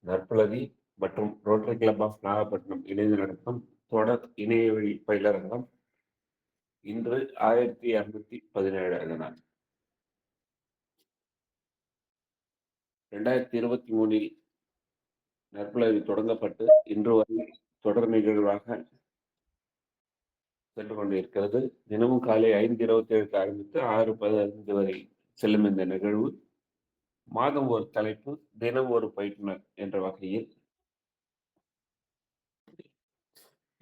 நற்புலரி மற்றும் rotary club of Nagapattinam இணைந்து நடத்தும் தொடர் இணையவழி பயிலரங்கம் இன்று 1217 நாள் 2023 நற்புலரி தொடங்கப்பட்டு இன்று வரை தொடர் நிகழ்வாக சென்று கொண்டிருக்கிறது. தினமும் காலை 5:27க்கு ஆரம்பித்து 6:15 வரை செல்லும் இந்த நிகழ்வு மாதம் ஒரு தலைப்பு, தினம் ஒரு பயிற்றுனர் என்ற வகையில்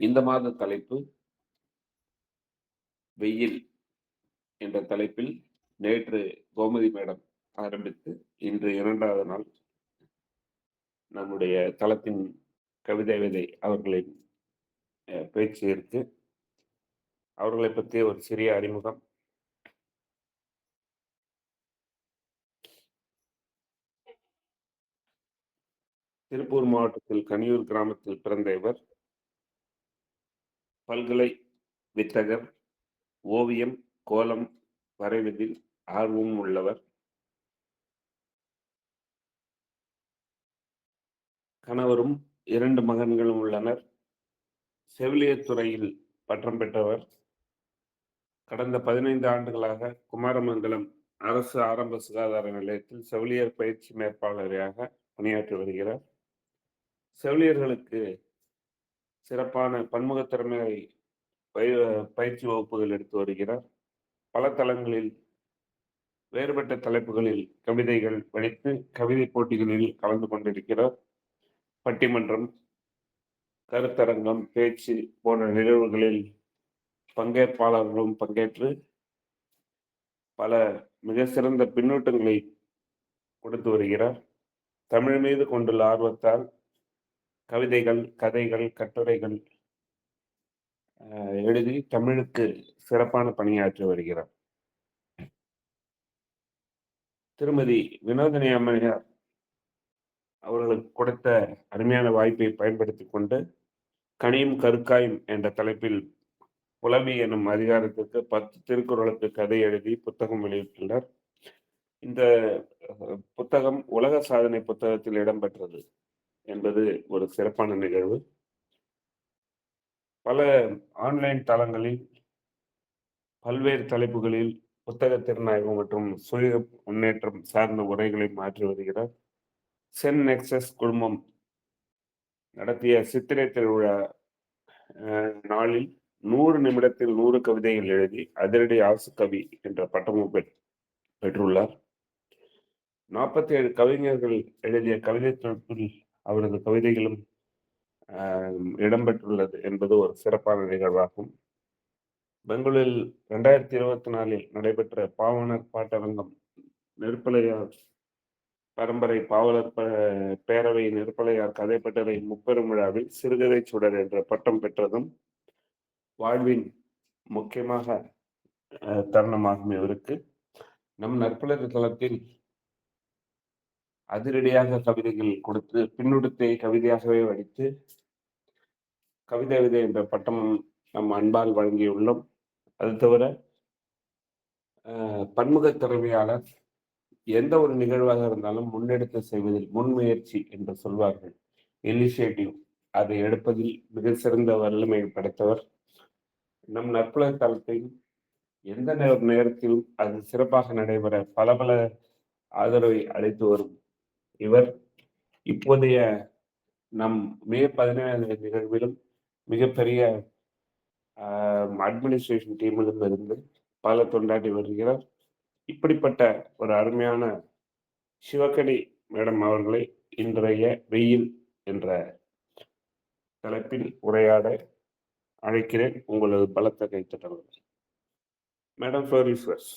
இந்த மாத தலைப்பு வெயில் என்ற தலைப்பில் நேற்று கோமதி மேடம் ஆரம்பித்து இன்று 2வது நாள் நம்முடைய தளத்தின் கவிதை விதை அவர்களின் பேச்சு இருக்கு. அவர்களை பற்றிய ஒரு சிறிய அறிமுகம். திருப்பூர் மாவட்டத்தில் கனியூர் கிராமத்தில் பிறந்த இவர் பல்கலை வித்தகர், ஓவியம், கோலம் வரைவதில் ஆர்வம் உள்ளவர். கணவரும் 2 மகன்களும் உள்ளனர். செவிலியர் துறையில் பட்டம் பெற்றவர். கடந்த 15 ஆண்டுகளாக குமாரமங்கலம் அரசு ஆரம்ப சுகாதார நிலையத்தில் செவிலியர் பயிற்சி மேற்பாளராக பணியாற்றி வருகிறார். செவிலியர்களுக்கு சிறப்பான பன்முகத் திறமையை பயிற்சி வகுப்புகள் எடுத்து வருகிறார். பல தளங்களில் வேறுபட்ட தலைப்புகளில் கவிதைகள் படித்து கவிதை போட்டிகளில் கலந்து கொண்டிருக்கிறார். பட்டிமன்றம், கருத்தரங்கம், பேச்சு போன்ற நிகழ்வுகளில் பங்கேற்பாளர்களும் பங்கேற்று பல மிக சிறந்த பின்னூட்டங்களை கொடுத்து வருகிறார். தமிழ் மீது கொண்டுள்ள ஆர்வத்தால் கவிதைகள், கதைகள், கட்டுரைகள் எழுதி தமிழுக்கு சிறப்பான பணியாற்றி வருகிறார். திருமதி வினோதினி அம்மையார் அவர்களுக்கு கொடுத்த அருமையான வாய்ப்பை பயன்படுத்திக் கொண்டு கனியும் கருக்காயும் என்ற தலைப்பில் புலவி எனும் அதிகாரத்திற்கு 10 திருக்குறளுக்கு கதை எழுதி புத்தகம் வெளியிட்டுள்ளார். இந்த புத்தகம் உலக சாதனை புத்தகத்தில் இடம்பெற்றது என்பது ஒரு சிறப்பான நிகழ்வு. பல ஆன்லைன் தளங்களில் பல்வேறு தலைப்புகளில் புத்தக திறனாய்வு மற்றும் சுய முன்னேற்றம் சார்ந்த உரைகளை மாற்றி வருகிறார். சென் நெக்சஸ் குழுமம் நடத்திய சித்திரை திருவிழா நாளில் 100 நிமிடத்தில் 100 கவிதைகள் எழுதி அதிரடி ஆசு கவி என்ற பட்டமும் பெற்றுள்ளார். 47 கவிஞர்கள் எழுதிய கவிதை தொகுப்பில் அவரது கவிதைகளும் இடம்பெற்றுள்ளது என்பது ஒரு சிறப்பான நிகழ்வாகும். பெங்களூரில் 2024 நடைபெற்ற பாவனர் பாட்டரங்கம் நெருப்பலையார் பரம்பரை பாவலர் பேரவை நெருப்பலையார் கதைப்பட்டறை முப்பெரும் விழாவில் சிறுகதை சுடர் என்ற பட்டம் பெற்றதும் வாழ்வின் முக்கியமாக தருணமாகும் இவருக்கு. நம் நற்புலர் தளத்தில் அதிரடியாக கவிதைகள் கொடுத்து பின்னுடுத்தை கவிதையாகவே வடித்து கவிதை விதை என்ற பட்டம் நம் அன்பால் வழங்கியுள்ளோம். அது தவிர பன்முக திறமையாளர், எந்த ஒரு நிகழ்வாக இருந்தாலும் முன்னெடுத்து செய்வதில் முன்முயற்சி என்று சொல்வார்கள், இனிஷியேட்டிவ், அதை எடுப்பதில் மிக சிறந்த வல்லமை படைத்தவர். நம் நற்புலர் தளத்தில் எந்த நேரத்திலும் அது சிறப்பாக நடைபெற பல பல ஆதரவை அளித்து வரும் இவர் இப்போதைய நம் மே 17 நிகழ்விலும் மிகப்பெரிய அட்மினிஸ்ட்ரேஷன் டீமிலும் இருந்து பல தொண்டாற்றி வருகிறார். இப்படிப்பட்ட ஒரு அருமையான சிவக்கணி மேடம் அவர்களை இன்றைய வெயில் என்ற தலைப்பில் உரையாட அழைக்கிறேன். உங்களது பலத்த கைத்தட்டல்கள். Madam, floor is yours.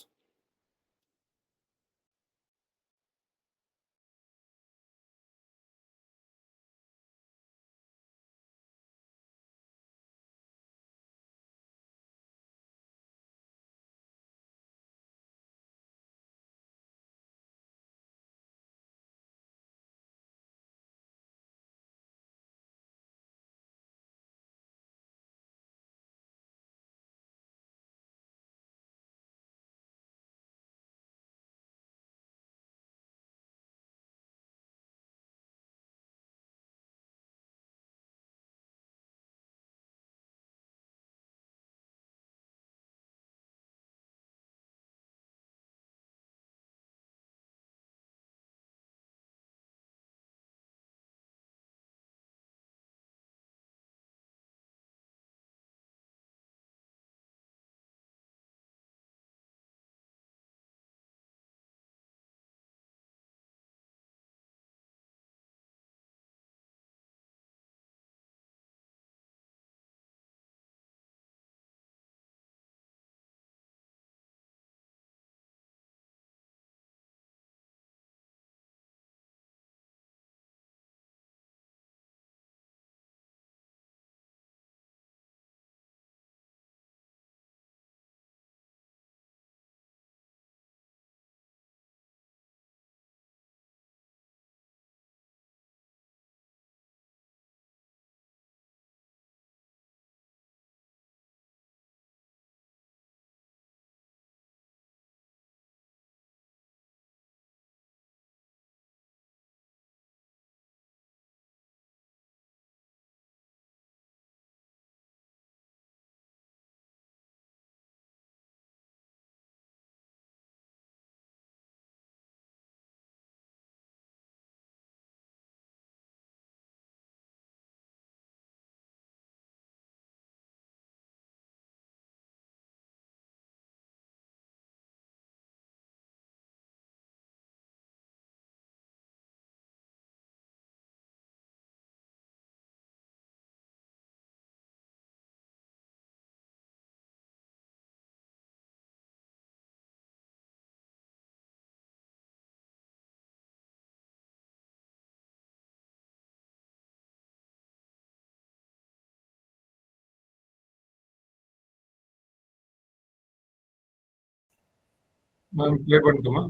நான் ப்ளே பண்ணட்டுமா?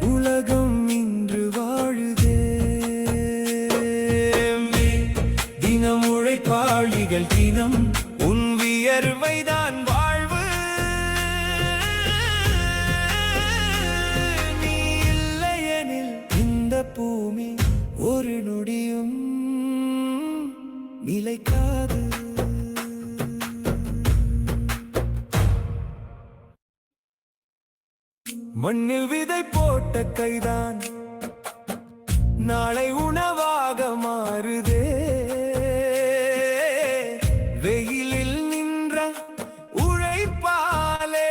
உலகம் இன்று வாழுதே, தினம் உழைப்பாளிகள் தினம் உன் வியர்வைதான் வாழ்வு. நீ இல்லையெனில் இந்த பூமி ஒரு நொடியும் நிலைக்காது. மண்ணில் விதை போட்ட கைதான் நாளை உணவாக மாறுதே. வெயிலில் நின்ற உழைப்பாலே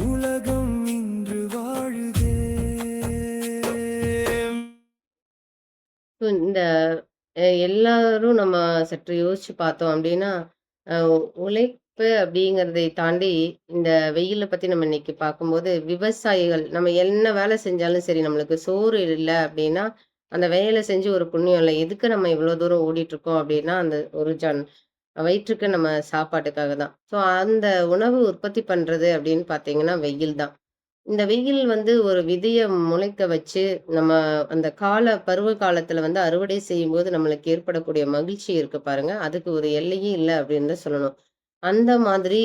உலகம் இன்று வாழுதே. இந்த எல்லாரும் நம்ம சற்று யோசிச்சு பார்த்தோம் அப்படின்னா, அ உழைப்பு அப்படிங்கிறதை தாண்டி, இந்த வெயில பத்தி நம்ம இன்னைக்கு பார்க்கும்போது, விவசாயிகள் நம்ம என்ன வேலை செஞ்சாலும் சரி, நம்மளுக்கு சோறு இல்ல அப்படின்னா, அந்த வேலை செஞ்சு ஒரு புண்ணியம் இல்ல. எதுக்கு நம்ம இவ்வளோ தூரம் ஓடிட்டுருக்கோம் அப்படின்னா, அந்த ஒரு வயிற்றுக்கு நம்ம சாப்பாட்டுக்காக தான். ஸோ அந்த உணவு உற்பத்தி பண்றது அப்படின்னு பார்த்தீங்கன்னா, வெயில் தான். இந்த வெயில் வந்து ஒரு விதைய முளைக்க வச்சு, நம்ம அந்த பருவ காலத்துல வந்து அறுவடை செய்யும்போது நம்மளுக்கு ஏற்படக்கூடிய மகிழ்ச்சி இருக்கு பாருங்க. அதுக்கு ஒரு எல்லையே இல்ல அப்படின்னு தான் சொல்லணும். அந்த மாதிரி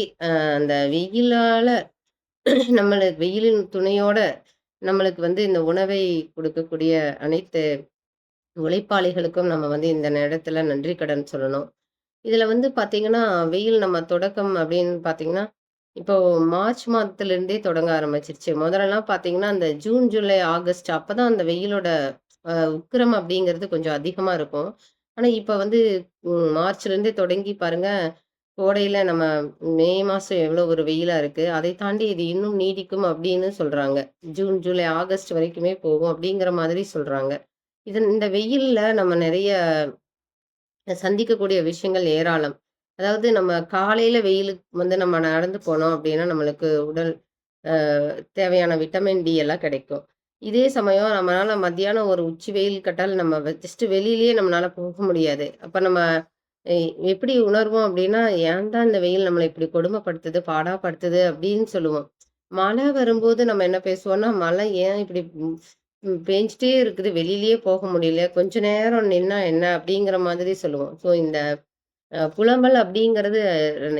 அந்த வெயிலால நம்மளுக்கு வெயிலின் துணையோட நம்மளுக்கு வந்து இந்த உணவை கொடுக்கக்கூடிய அனைத்து உழைப்பாளிகளுக்கும் நம்ம வந்து இந்த நேரத்துல நன்றி கடன் சொல்லணும். இதுல வந்து பாத்தீங்கன்னா, வெயில் நம்ம தொடக்கம் அப்படின்னு பாத்தீங்கன்னா, இப்போ மார்ச் மாதத்திலிருந்தே தொடங்க ஆரம்பிச்சிருச்சு. முதல்லலாம் பாத்தீங்கன்னா, அந்த ஜூன், ஜூலை, ஆகஸ்ட் அப்பதான் அந்த வெயிலோட உக்கிரம் அப்படிங்கிறது கொஞ்சம் அதிகமா இருக்கும். ஆனா, இப்ப வந்து மார்ச்லேருந்தே தொடங்கி பாருங்க, கோடையில நம்ம மே மாசம் எவ்வளோ ஒரு வெயிலா இருக்கு. அதை தாண்டி இது இன்னும் நீடிக்கும் அப்படின்னு சொல்றாங்க. ஜூன், ஜூலை, ஆகஸ்ட் வரைக்குமே போகும் அப்படிங்கிற மாதிரி சொல்றாங்க. இந்த வெயில்ல நம்ம நெறைய சந்திக்கக்கூடிய விஷயங்கள் ஏராளம். அதாவது நம்ம காலையில வெயிலுக்கு வந்து நம்ம நடந்து போனோம் அப்படின்னா, நம்மளுக்கு உடல் அ தேவையான விட்டமின் டி எல்லாம் கிடைக்கும். இதே சமயம் நம்மளால மத்தியானம் ஒரு உச்சி வெயில் கட்டால் நம்ம ஜஸ்ட் வெளியிலயே நம்மளால போக முடியாது. அப்ப நம்ம எ எப்படி உணர்வோம் அப்படின்னா, "ஏன் தான் இந்த வெயில் நம்மள இப்படி கொடுமைப்படுத்துது, பாடாப்படுத்துது" அப்படின்னு சொல்லுவோம். மழை வரும்போது நம்ம என்ன பேசுவோம்னா, "மழை ஏன் இப்படி பேஞ்சுட்டே இருக்குது, வெளியிலயே போக முடியல. கொஞ்ச நேரம் நின்னா என்ன?" அப்படிங்கிற மாதிரி சொல்லுவோம். ஸோ இந்த புலம்பல் அப்படிங்கிறது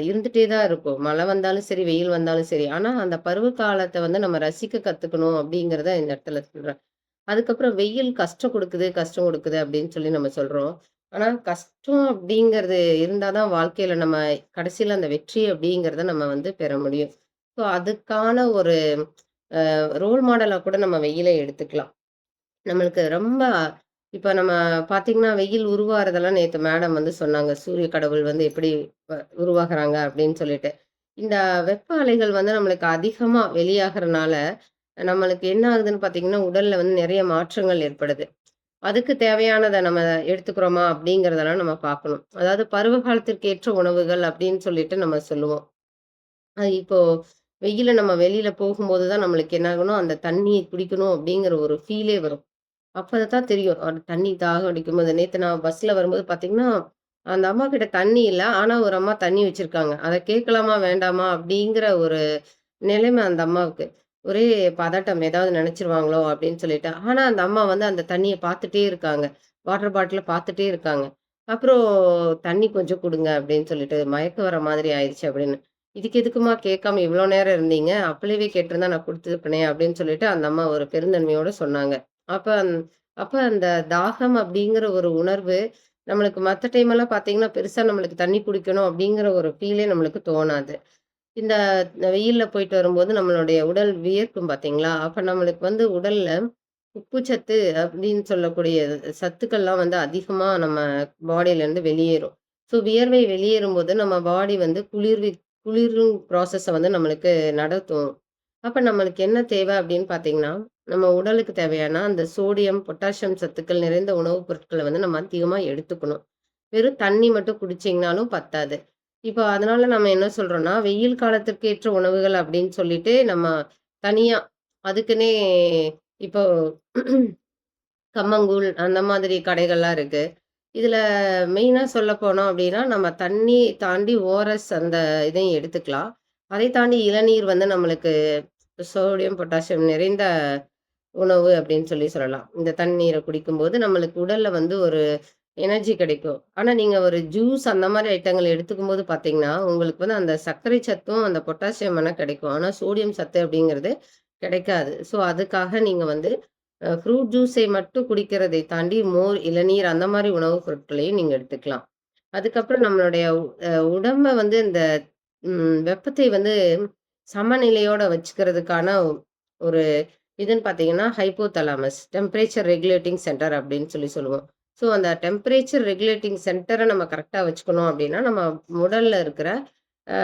இருந்துட்டே தான் இருக்கும். மழை வந்தாலும் சரி, வெயில் வந்தாலும் சரி. ஆனா, அந்த பருவ காலத்த வந்து நம்ம ரசிக்க கத்துக்கணும் அப்படிங்கிறத இந்த இடத்துல சொல்றேன். அதுக்கப்புறம் வெயில் கஷ்டம் குடுக்குது அப்படின்னு சொல்லி நம்ம சொல்றோம். ஆனா, கஷ்டம் அப்படிங்கிறது இருந்தா தான் வாழ்க்கையில நம்ம கடைசியில அந்த வெற்றி அப்படிங்கிறத நம்ம வந்து பெற முடியும். ஸோ, அதுக்கான ஒரு ரோல் மாடலா கூட நம்ம வெயில எடுத்துக்கலாம். நம்மளுக்கு ரொம்ப இப்ப நம்ம பார்த்தீங்கன்னா, வெயில் உருவாறதெல்லாம் நேத்து மேடம் வந்து சொன்னாங்க. சூரிய கடவுள் வந்து எப்படி உருவாகுறாங்க அப்படின்னு சொல்லிட்டு. இந்த வெப்ப அலைகள் வந்து நம்மளுக்கு அதிகமா வெளியாகறனால, நம்மளுக்கு என்ன ஆகுதுன்னு பார்த்தீங்கன்னா, உடல்ல வந்து நெறைய மாற்றங்கள் ஏற்படுது. அதுக்கு தேவையானத நம்ம எடுத்துக்கிறோமா? அப்படிங்கிறதெல்லாம் நம்ம பார்க்கணும். அதாவது பருவ காலத்திற்கு ஏற்ற உணவுகள் அப்படின்னு சொல்லிட்டு நம்ம சொல்லுவோம். இப்போ வெயில்ல நம்ம வெளியில போகும்போது தான் நம்மளுக்கு என்ன ஆகணும், அந்த தண்ணீய குடிக்கணும் அப்படிங்கிற ஒரு ஃபீலே வரும். அப்பதான் தெரியும். தண்ணி தாகம் அடிக்கும்போது நேத்து நான் பஸ்ல வரும்போது பார்த்தீங்கன்னா, அந்த அம்மாகிட்ட தண்ணி இல்ல. ஆனா ஒரு அம்மா தண்ணி வச்சிருக்காங்க. அத கேட்கலாமா? வேண்டாமா? அப்படிங்கிற ஒரு நிலைமை அந்த அம்மாவுக்கு. ஒரே பதட்டம். ஏதாவது நெனச்சுருவாங்களோ? அப்படின்னு சொல்லிட்டு. ஆனா அந்த அம்மா வந்து அந்த தண்ணிய பார்த்துட்டே இருக்காங்க. வாட்டர் பாட்டில பார்த்துட்டே இருக்காங்க. அப்புறம் "தண்ணி கொஞ்சம் குடுங்க" அப்படின்னு சொல்லிட்டு, "மயக்கம் வர மாதிரி ஆயிருச்சு" அப்படின்னு. "இதுக்கு எதுக்கும்மா கேட்காம இவ்வளோ நேரம் இருந்தீங்க? அப்பளவே கேட்டிருந்தா நான் குடுத்துருப்பனே" அப்படின்னு சொல்லிட்டு அந்த அம்மா ஒரு பெருந்தன்மையோட சொன்னாங்க. அப்ப அப்ப அந்த தாகம் அப்படிங்கிற ஒரு உணர்வு நம்மளுக்கு மத்த டைமெல்லாம் பார்த்தீங்கன்னா, பெருசா நம்மளுக்கு தண்ணி குடிக்கணும் அப்படிங்கிற ஒரு ஃபீலே நம்மளுக்கு தோணாது. இந்த வெயில்ல போயிட்டு வரும்போது நம்மளுடைய உடல் வியர்க்கும் பார்த்தீங்களா? அப்ப நம்மளுக்கு வந்து உடல்ல உப்புச்சத்து அப்படின்னு சொல்லக்கூடிய சத்துக்கள்லாம் வந்து அதிகமா நம்ம பாடியிலேருந்து வெளியேறும். ஸோ வியர்வை வெளியேறும்போது நம்ம பாடி வந்து குளிரும் ப்ராசஸ வந்து நம்மளுக்கு நடத்தும். அப்ப நம்மளுக்கு என்ன தேவை அப்படின்னு பார்த்தீங்கன்னா, நம்ம உடலுக்கு தேவையான அந்த சோடியம், பொட்டாசியம் சத்துக்கள் நிறைந்த உணவுப் பொருட்கள வந்து நம்ம அதிகமா எடுத்துக்கணும். வெறும் தண்ணி மட்டும் குடிச்சீங்கனாலும் பத்தாது. இப்போ அதனால நம்ம என்ன சொல்றோம்னா, வெயில் காலத்திற்கு ஏற்ற உணவுகள் அப்படின்னு சொல்லிட்டு நம்ம தனியா அதுக்குன்னே இப்போ கம்மங்கூழ் அந்த மாதிரி கடைகள்லாம் இருக்கு. இதுல மெயினா சொல்லப்போனோம் அப்டின்னா, நம்ம தண்ணி தாண்டி ஓஆர்எஸ் அந்த இதையும் எடுத்துக்கலாம். அதை தாண்டி இளநீர் வந்து நம்மளுக்கு சோடியம், பொட்டாசியம் நிறைந்த உணவு அப்டின்னு சொல்லலாம். இந்த தண்ணீர குடிக்கும்போது நம்மளுக்கு உடல்ல வந்து ஒரு எனர்ஜி கிடைக்கும். ஆனா, நீங்க ஒரு ஜூஸ் அந்த மாரி ஐட்டங்கள் எடுத்துக்கும்போது பார்த்தீங்கன்னா, உங்களுக்கு வந்து அந்த சர்க்கரை சத்தும், அந்த பொட்டாசியம் வேணா கிடைக்கும். ஆனா, சோடியம் சத்து அப்படிங்கிறது கிடைக்காது. ஸோ, அதுக்காக நீங்க வந்து ஃப்ரூட் ஜூஸை மட்டும் குடிக்கிறதை தாண்டி மோர், இளநீர் அந்த மாரி உணவுப் பொருட்களையும் நீங்க எடுத்துக்கலாம். அதுக்கப்புறம் நம்மளுடைய உடம்ப வந்து இந்த வெப்பத்தை வந்து சமநிலையோட வச்சுக்கிறதுக்கான ஒரு இதுன்னு பார்த்தீங்கன்னா, ஹைப்போதலாமஸ் டெம்பரேச்சர் ரெகுலேட்டிங் சென்டர் அப்படின்னு சொல்லுவோம். ஸோ, அந்த டெம்பரேச்சர் ரெகுலேட்டிங் சென்டர நம்ம கரெக்ட்டா வச்சுக்கணும் அப்படின்னா, நம்ம உடல்ல இருக்கிற அ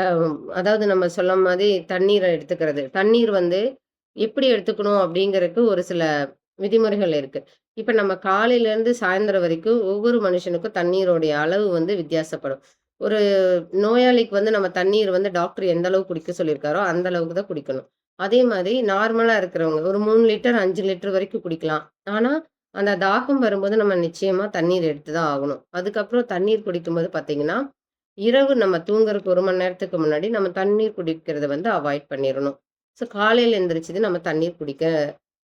அதாவது நம்ம சொன்ன மாரி தண்ணீர எடுத்துக்கிறது. தண்ணீர் வந்து எப்படி எடுத்துக்கணும் அப்படிங்கிறதுக்கு ஒரு சில விதிமுறைகள் இருக்கு. இப்ப நம்ம காலையிலேருந்து சாயந்தரம் வரைக்கும் ஒவ்வொரு மனுஷனுக்கும் தண்ணீருடைய அளவு வந்து வித்தியாசப்படும். ஒரு நோயாளிக்கு வந்து நம்ம தண்ணீர் வந்து டாக்டர் எந்த அளவு குடிக்க சொல்லியிருக்காரோ, அந்த அளவுக்கு தான் குடிக்கணும். அதே மாதிரி நார்மலா இருக்கிறவங்க ஒரு 3 லிட்டர், 5 லிட்டர் வரைக்கும் குடிக்கலாம். ஆனா, அந்த தாகம் வரும்போது நம்ம நிச்சயமா தண்ணீர் எடுத்து தான் ஆகணும். அதுக்கப்புறம் தண்ணீர் குடிக்கும்போது பார்த்தீங்கன்னா, இரவு நம்ம தூங்குறதுக்கு 1 மணி நேரத்துக்கு முன்னாடி நம்ம தண்ணீர் குடிக்கிறத வந்து அவாய்ட் பண்ணிறணும். ஸோ காலையில எந்திரிச்சதும் நம்ம தண்ணீர் குடிக்க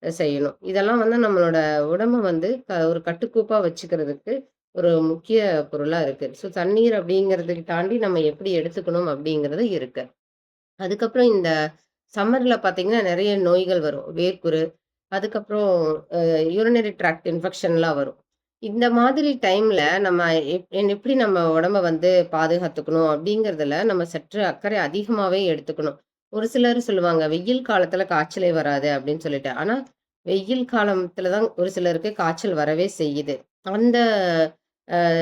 செய்யணும். இதெல்லாம் வந்து நம்மளோட உடம்ப வந்து ஒரு கட்டுக்கோப்பா வச்சுக்கிறதுக்கு ஒரு முக்கிய பொருளா இருக்கு. ஸோ தண்ணீர் அப்படிங்கிறதுக்கு தாண்டி நம்ம எப்படி எடுத்துக்கணும் அப்படிங்கிறது இருக்கு. அதுக்கப்புறம் இந்த சம்மர்ல பார்த்தீங்கன்னா, நெறைய நோய்கள் வரும். வேர்க்குரு, அதுக்கப்புறம் யூரினரி ட்ராக்ட் இன்ஃபெக்ஷன்லாம் வரும். இந்த மாதிரி டைம்ல நம்ம எப்படி நம்ம உடம்ப வந்து பாதுகாத்துக்கணும் அப்படிங்கிறதுல நம்ம சற்று அக்கறை அதிகமாவே எடுத்துக்கணும். ஒரு சிலர் சொல்லுவாங்க, "வெயில் காலத்துல காய்ச்சலே வராது" அப்படின்னு சொல்லிட்டு. ஆனா, வெயில் காலத்துல தான் ஒரு சிலருக்கு காய்ச்சல் வரவே செய்யுது. அந்த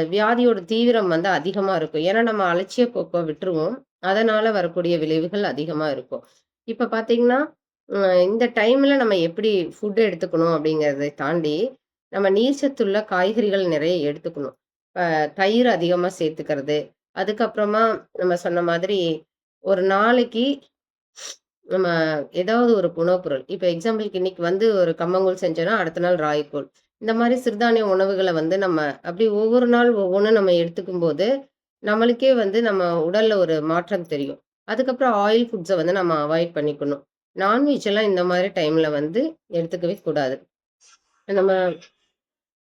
வியாதியோட தீவிரம் வந்து அதிகமா இருக்கும். ஏன்னா, நம்ம அலட்சிய போக்க விட்டுருவோம். அதனால வரக்கூடிய விளைவுகள் அதிகமா இருக்கும். இப்ப பார்த்தீங்கன்னா, இந்த டைம்ல நம்ம எப்படி ஃபுட் எடுத்துக்கணும் அப்படிங்கிறதை தாண்டி, நம்ம நீர்ச்சத்துள்ள காய்கறிகள் நிறைய எடுத்துக்கணும். தயிர் அதிகமா சேர்த்துக்கிறது. அதுக்கப்புறமா நம்ம சொன்ன மாதிரி ஒரு நாளைக்கு நம்ம ஏதாவது ஒரு உணவுப் பொருள். இப்ப எக்ஸாம்பிளுக்கு இன்னைக்கு வந்து ஒரு கம்மங்கூழ் செஞ்சோன்னா, அடுத்த நாள் ராகிக்கூழ். இந்த மாரி சிறுதானிய உணவுகள வந்து நம்ம அப்படி ஒவ்வொரு நாள் ஒவ்வொன்னு நம்ம எடுத்துக்கும்போது, நம்மளுக்கே வந்து நம்ம உடல்ல ஒரு மாற்றம் தெரியும். அதுக்கப்புறம் ஆயில் ஃபுட்ஸ வந்து நம்ம அவாய்ட் பண்ணிக்கணும். நான்வெஜ் எல்லாம் இந்த மாரி டைம்ல வந்து எடுத்துக்கவே கூடாது. நம்ம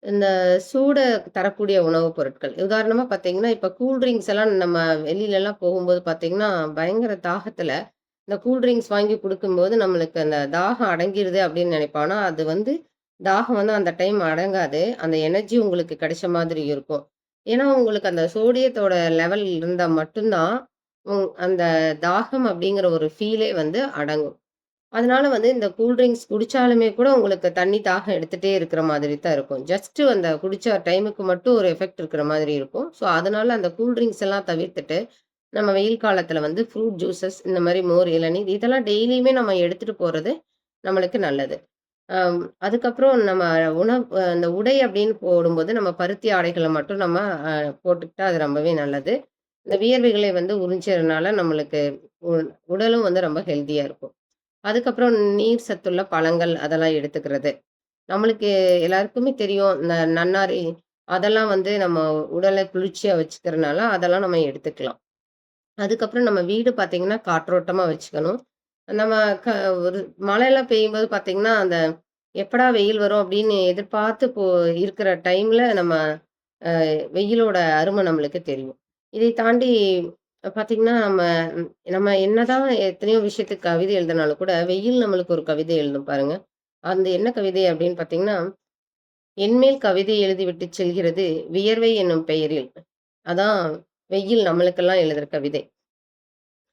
இந்த சூட தரக்கூடிய உணவுப் பொருட்கள். உதாரணமா பார்த்தீங்கன்னா, இப்ப கூல் ட்ரிங்க்ஸ் எல்லாம் நம்ம வெளிலலாம் போகும்போது பார்த்தீங்கன்னா, பயங்கர தாகத்துல இந்த கூல் ட்ரிங்க்ஸ் வாங்கி குடுக்கும்போது, நம்மளுக்கு அந்த தாகம் அடங்கிருது அப்படின்னு நினைப்போம். ஆனா, அது வந்து தாகம் வந்து அந்த டைம் அடங்காது. அந்த எனர்ஜி உங்களுக்கு கிடைச்ச மாதிரி இருக்கும். ஏன்னா, உங்களுக்கு அந்த சோடியத்தோட லெவல் இருந்தா மட்டும் தான், அந்த தாகம் அப்படிங்கிற ஒரு ஃபீலே வந்து அடங்கும். அதனால வந்து இந்த கூல் ட்ரிங்க்ஸ் குடிச்சாலுமே கூட உங்களுக்கு தண்ணி தாகம் எடுத்துட்டே இருக்கிற மாதிரி தான் இருக்கும். ஜஸ்ட் அந்த குடிச்ச டைமுக்கு மட்டும் ஒரு எஃபெக்ட் இருக்கிற மாதிரி இருக்கும். ஸோ, அதனால அந்த கூல் ட்ரிங்க்ஸ் எல்லாம் தவிர்த்துட்டு, நம்ம வெயில் காலத்துல வந்து ஃப்ரூட் ஜூஸஸ் இந்த மாரி மோர், இளநீர் இதெல்லாம் டெய்லியுமே நம்ம எடுத்துட்டு போறது நம்மளுக்கு நல்லது. அதுக்கப்புறம் நம்ம அந்த உடை அப்படின்னு போடும்போது நம்ம பருத்தி ஆடைகள மட்டும் நம்ம அ போட்டுக்கிட்டா அது ரொம்பவே நல்லது. இந்த வியர்வைகளை வந்து உறிஞ்சறனால நம்மளுக்கு உ உடலும் வந்து ரொம்ப ஹெல்தியா இருக்கும். அதுக்கப்புறம் நீர் சத்துள்ள பழங்கள் அதெல்லாம் எடுத்துக்கிறது. நம்மளுக்கு எல்லாருக்குமே தெரியும். இந்த நன்னாரி அதெல்லாம் வந்து நம்ம உடல குளிர்ச்சியா வச்சுக்கிறனால, அதெல்லாம் நம்ம எடுத்துக்கலாம். அதுக்கப்புறம் நம்ம வீடு பார்த்தீங்கன்னா, காற்றோட்டமா வச்சுக்கணும். நம்ம க ஒரு மழைலாம் பெய்யும்போது பார்த்தீங்கன்னா, அந்த எப்படா வெயில் வரும் அப்படின்னு எதிர்பார்த்து இருக்கிற டைம்ல நம்ம வெயிலோட அரும நம்மளுக்கு தெரியும். இதை தாண்டி பார்த்தீங்கன்னா, நம்ம நம்ம என்னதான் எத்தனையோ விஷயத்துக்கு கவிதை எழுதினாலும் கூட, வெயில் நம்மளுக்கு ஒரு கவிதை எழுதும் பாருங்க. அந்த என்ன கவிதை அப்படின்னு பார்த்தீங்கன்னா, "என்மேல் கவிதை எழுதிவிட்டு செல்கிறது வியர்வை என்னும் பெயரில்." அதான் வெயில் நம்மளுக்கெல்லாம் எழுதுற கவிதை.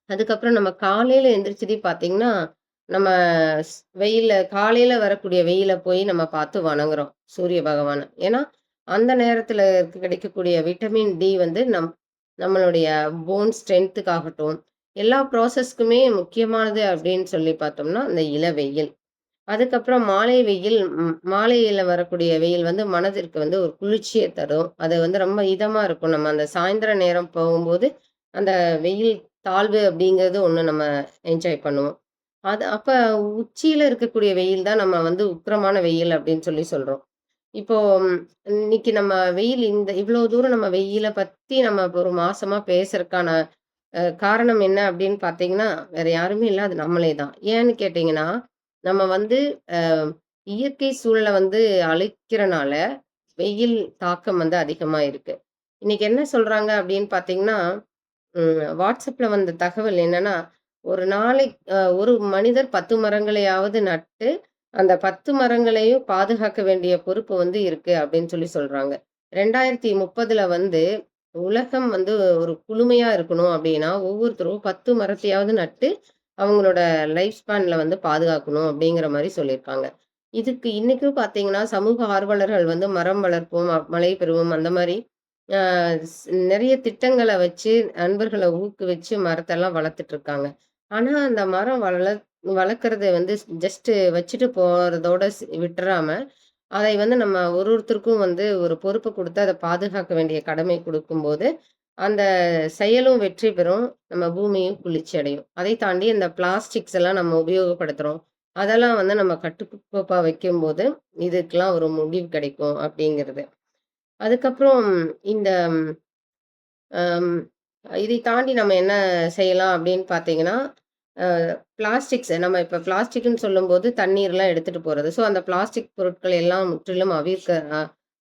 அதுக்கப்புறம் நம்ம காலையில எந்திரிச்சதே பார்த்தீங்கன்னா, நம்ம வெயில்ல காலையில வரக்கூடிய வெயில போய் நம்ம பார்த்து வணங்குறோம், சூரிய பகவான. ஏன்னா, அந்த நேரத்தில கிடைக்கக்கூடிய விட்டமின் டி வந்து நம்மளுடைய போன் ஸ்ட்ரென்த்துக்காகட்டும், எல்லா ப்ராசஸ்க்குமே முக்கியமானது அப்படின்னு சொல்லி பார்த்தோம்னா, அந்த இளவெயில். அதுக்கப்புறம் மாலை வெயில் மாலையில வரக்கூடிய வெயில் வந்து மனதிற்கு வந்து ஒரு குளிர்ச்சிய தரும். அது வந்து ரொம்ப இதமா இருக்கும். நம்ம அந்த சாயந்தர நேரம் போகும்போது, அந்த வெயில் தாழ்வு அப்படிங்கிறது ஒண்ணு நம்ம என்ஜாய் பண்ணுவோம். அது அப்ப உச்சியில இருக்கக்கூடிய வெயில் தான் நம்ம வந்து உக்கிரமான வெயில் அப்படின்னு சொல்றோம். இப்போ இன்னைக்கு நம்ம வெயில் இவ்வளோ தூரம் நம்ம வெயில பத்தி நம்ம இப்ப ஒரு மாசமா பேசுறதுக்கான காரணம் என்ன அப்படின்னு பார்த்தீங்கன்னா, வேற யாருமே இல்ல. அது நம்மளே தான். ஏன்னு கேட்டீங்கன்னா, நம்ம வந்து அ இயற்கை சூழல வந்து அழிக்கிறனால, வெயில் தாக்கம் வந்து அதிகமா இருக்கு. இன்னைக்கு என்ன சொல்றாங்க அப்படின்னு பார்த்தீங்கன்னா, WhatsAppல வந்த தகவல் என்னன்னா, ஒரு நாளைக்கு ஒரு மனிதர் 10 மரங்களையாவது நட்டு, அந்த 10 மரங்களையும் பாதுகாக்க வேண்டிய பொறுப்பு வந்து இருக்கு அப்படின்னு சொல்றாங்க. 2030ல வந்து உலகம் வந்து ஒரு குளுமையா இருக்கணும் அப்படின்னா, ஒவ்வொருத்தரும் 10 மரத்தையாவது நட்டு, அவங்களோட லைஃப் ஸ்பான்ல வந்து பாதுகாக்கணும் அப்படிங்கிற மாரி சொல்லியிருக்காங்க. இதுக்கு இன்னைக்கும் பார்த்தீங்கன்னா, சமூக ஆர்வலர்கள் வந்து மரம் வளர்ப்போம், மழை பெறுவோம் அந்த மாரி அ ஸ் நெறைய திட்டங்கள வச்சு நண்பர்கள ஊக்குவிச்சு மரத்தெல்லாம் வளர்த்துட்டு இருக்காங்க. ஆனா, அந்த மரம் வளர்க்கறத வந்து ஜஸ்ட் வச்சுட்டு போறதோட விட்டுறாம, அதை வந்து நம்ம ஒருத்தருக்கும் வந்து ஒரு பொறுப்பு குடுத்து அத பாதுகாக்க வேண்டிய கடமை குடுக்கும்போது, அந்த செயலும் வெற்றி பெறும். நம்ம பூமியும் குளிர்ச்சி அடையும். அதை தாண்டி இந்த பிளாஸ்டிக்ஸ் எல்லாம் நம்ம உபயோகப்படுத்துறோம். அதெல்லாம் வந்து நம்ம கட்டுக்கோப்பா வைக்கும்போது, இதுக்கெல்லாம் ஒரு முடிவு கிடைக்கும் அப்படிங்கிறது. அதுக்கப்புறம் இந்த அம் இதை தாண்டி நம்ம என்ன செய்யலாம் அப்படின்னு பார்த்தீங்கன்னா, அ பிளாஸ்டிக்ஸ் நம்ம இப்ப பிளாஸ்டிக்ன்னு சொல்லும்போது தண்ணீர்லாம் எடுத்துட்டு போறது. ஸோ அந்த பிளாஸ்டிக் பொருட்கள் எல்லாம் முற்றிலும் அ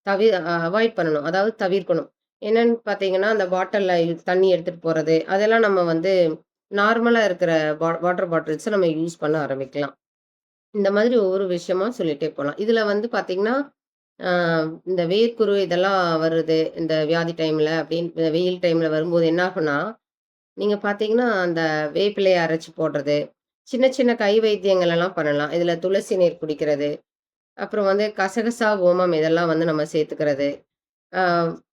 தவி அவாய்ட் பண்ணணும். அதாவது தவிர்க்கணும். என்னன்னு பார்த்தீங்கன்னா, அந்த பாட்டில்ல தண்ணி எடுத்துட்டு போறது, அதெல்லாம் நம்ம வந்து நார்மலா இருக்கிற வாட்டர் பாட்டில்ஸ நம்ம யூஸ் பண்ண ஆரம்பிக்கலாம். இந்த மாதிரி ஒவ்வொரு விஷயமா சொல்லிட்டே போலாம். இதுல வந்து பார்த்தீங்கன்னா, ஆ இந்த வேர்க்குரு இதெல்லாம் வருது. இந்த வியாதி டைம்ல இந்த வெயில் டைம்ல வரும்போது என்ன ஆகும்னா, நீங்க பார்த்தீங்கன்னா, அந்த வேப்பிலைய அரைச்சு போடுறது, சின்ன சின்ன கை வைத்தியங்கள் எல்லாம் பண்ணலாம். இதுல துளசி நீர் குடிக்கிறது, அப்புறம் வந்து கசகசா, ஓமம் இதெல்லாம் வந்து நம்ம சேர்த்துக்கிறது. ஆ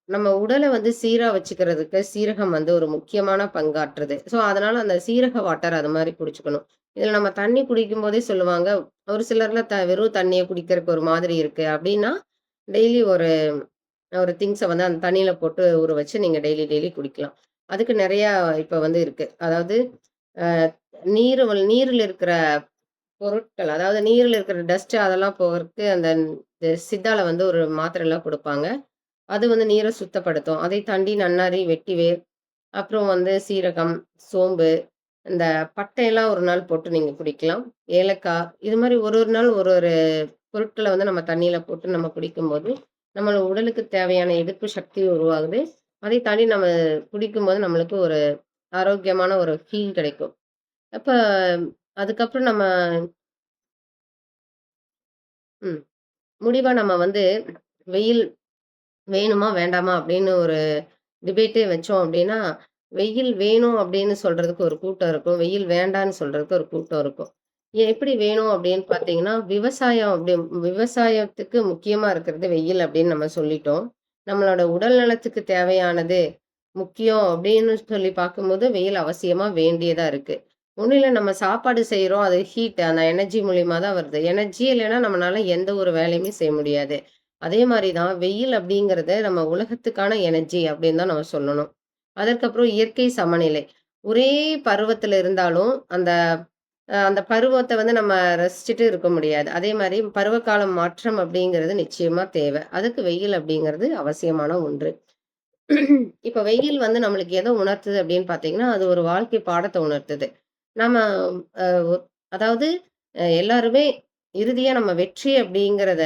நம்ம உடல வந்து சீரா வச்சுக்கிறதுக்கு சீரகம் வந்து ஒரு முக்கியமான பங்காற்றுது. ஸோ, அதனால அந்த சீரக வாட்டர் அது மாரி குடிச்சுக்கணும். இதுல நம்ம தண்ணி குடிக்கும்போதே சொல்லுவாங்க, ஒரு சிலர்லாம் வெறும் தண்ணிய குடிக்கிறதுக்கு ஒரு மாதிரி இருக்கு அப்டின்னா, டெய்லி ஒரு ஒரு திங்ஸ வந்து அந்த தண்ணீல போட்டு ஊற வச்சு நீங்க டெய்லி குடிக்கலாம். அதுக்கு நெறையா இப்ப வந்து இருக்கு. அதாவது அ நீரில இருக்கிற பொருட்கள், அதாவது நீரில இருக்கிற டஸ்ட் அதெல்லாம் போகறதுக்கு அந்த சித்தால வந்து ஒரு மாத்திரைலாம் குடுப்பாங்க. அது வந்து நீர சுத்தப்படுத்தும். அதை தாண்டி நன்னாரி, வெட்டிவேர், அப்புறம் வந்து சீரகம், சோம்பு, இந்த பட்டையெல்லாம் ஒரு நாள் போட்டு நீங்க குடிக்கலாம். ஏலக்காய், இது மாரி ஒரு நாள் ஒரு பொருட்கள வந்து நம்ம தண்ணீல போட்டு நம்ம குடிக்கும்போது, நம்ம உடலுக்கு தேவையான எதிர்ப்பு சக்தி உருவாகுது. அதை தாண்டி நம்ம குடிக்கும்போது நம்மளுக்கு ஒரு ஆரோக்கியமான ஒரு ஃபீல் கிடைக்கும். அப்ப அதுக்கப்புறம் நம்ம ம் முடிவா நம்ம வந்து வெயில் வேணுமா? வேண்டாமா? அப்படின்னு ஒரு டிபேட்டே வச்சோம் அப்படின்னா, வெயில் வேணும் அப்படின்னு சொல்றதுக்கு ஒரு கூட்டம் இருக்கும். வெயில் வேண்டான்னு சொல்றதுக்கு ஒரு கூட்டம் இருக்கும். எப்படி வேணும் அப்படின்னு பார்த்தீங்கன்னா, விவசாயத்துக்கு முக்கியமா இருக்கிறது வெயில் அப்படின்னு நம்ம சொல்லிட்டோம். நம்மளோட உடல் நலத்துக்கு தேவையானது முக்கியம் அப்படின்னு சொல்லி பார்க்கும்போது, வெயில் அவசியமா வேண்டியதா இருக்கு. ஒண்ணும் இல்ல நம்ம சாப்பாடு செய்றோம். அது ஹீட் அந்த எனர்ஜி மூலியமா தான் வருது. எனர்ஜியே இல்லைன்னா நம்மனால எந்த ஒரு வேலையுமே செய்ய முடியாது. அதே மாரி தான் வெயில் அப்படிங்கிறது நம்ம உலகத்துக்கான எனர்ஜி அப்படின்னு தான் நம்ம சொல்லணும். அதற்கப்புறம் இயற்கை சமநிலை. ஒரே பருவத்தில இருந்தாலும், அந்த பருவத்த வந்து நம்ம ரசிச்சுட்டு இருக்க முடியாது. அதே மாரி பருவகால மாற்றம் அப்படிங்கிறது நிச்சயமா தேவை. அதுக்கு வெயில் அப்படிங்கிறது அவசியமான ஒன்று. இப்ப வெயில் வந்து நம்மளுக்கு எத உணர்த்துது அப்படின்னு பார்த்தீங்கன்னா, அது ஒரு வாழ்க்கை பாடத்த உணர்த்துது. நம்ம அ ஒ அதாவது எல்லாருமே இறுதியா நம்ம வெற்றி அப்படிங்கிறத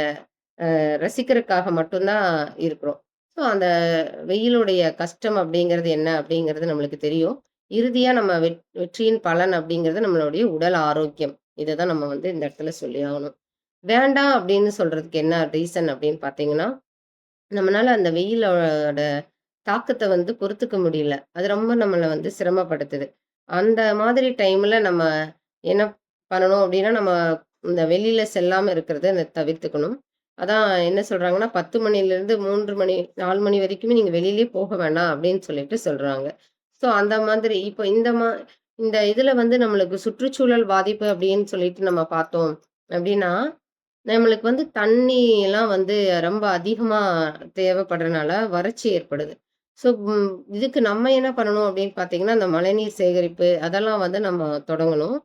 ரசிக்கிறதுக்காக மட்டும் தான் இருக்கிறோம். ஸோ அந்த வெயிலுடைய கஷ்டம் அப்படிங்கிறது என்ன அப்படிங்கிறது நம்மளுக்கு தெரியும். இறுதியா நம்ம வெற்றியின் பலன் அப்படிங்கிறது நம்மளுடைய உடல் ஆரோக்கியம். இத தான் நம்ம வந்து இந்த இடத்துல சொல்லி ஆகணும். வேண்டாம் அப்படின்னு சொல்றதுக்கு என்ன ரீசன் அப்படின்னு பார்த்தீங்கன்னா, நம்மனால அந்த வெயிலோட தாக்கத்த வந்து பொறுத்துக்க முடியல. அது ரொம்ப நம்மள வந்து சிரமப்படுத்துது. அந்த மாதிரி டைம்ல நம்ம என்ன பண்ணணும் அப்டின்னா, நம்ம இந்த வெளியில செல்லாம இருக்கிறத தவிர்த்துக்கணும். அதான் என்ன சொல்றாங்கன்னா, 10 மணிலேருந்து 3 மணி 4 மணி வரைக்குமே நீங்க வெளியிலயே போக வேணாம் அப்டின்னு சொல்லிட்டு சொல்றாங்க. ஸோ அந்த மாதிரி இப்போ இந்த இதுல வந்து நம்மளுக்கு சுற்றுச்சூழல் பாதிப்பு அப்டின்னு சொல்லிட்டு நம்ம பார்த்தோம் அப்டின்னா, நம்மளுக்கு வந்து தண்ணிலாம் வந்து ரொம்ப அதிகமா தேவைப்படுறனால வறட்சி ஏற்படுது. ஸோ இதுக்கு நம்ம என்ன பண்ணணும் அப்படின்னு பார்த்தீங்கன்னா, அந்த மழைநீர் சேகரிப்பு அதெல்லாம் வந்து நம்ம தொடங்கணும்.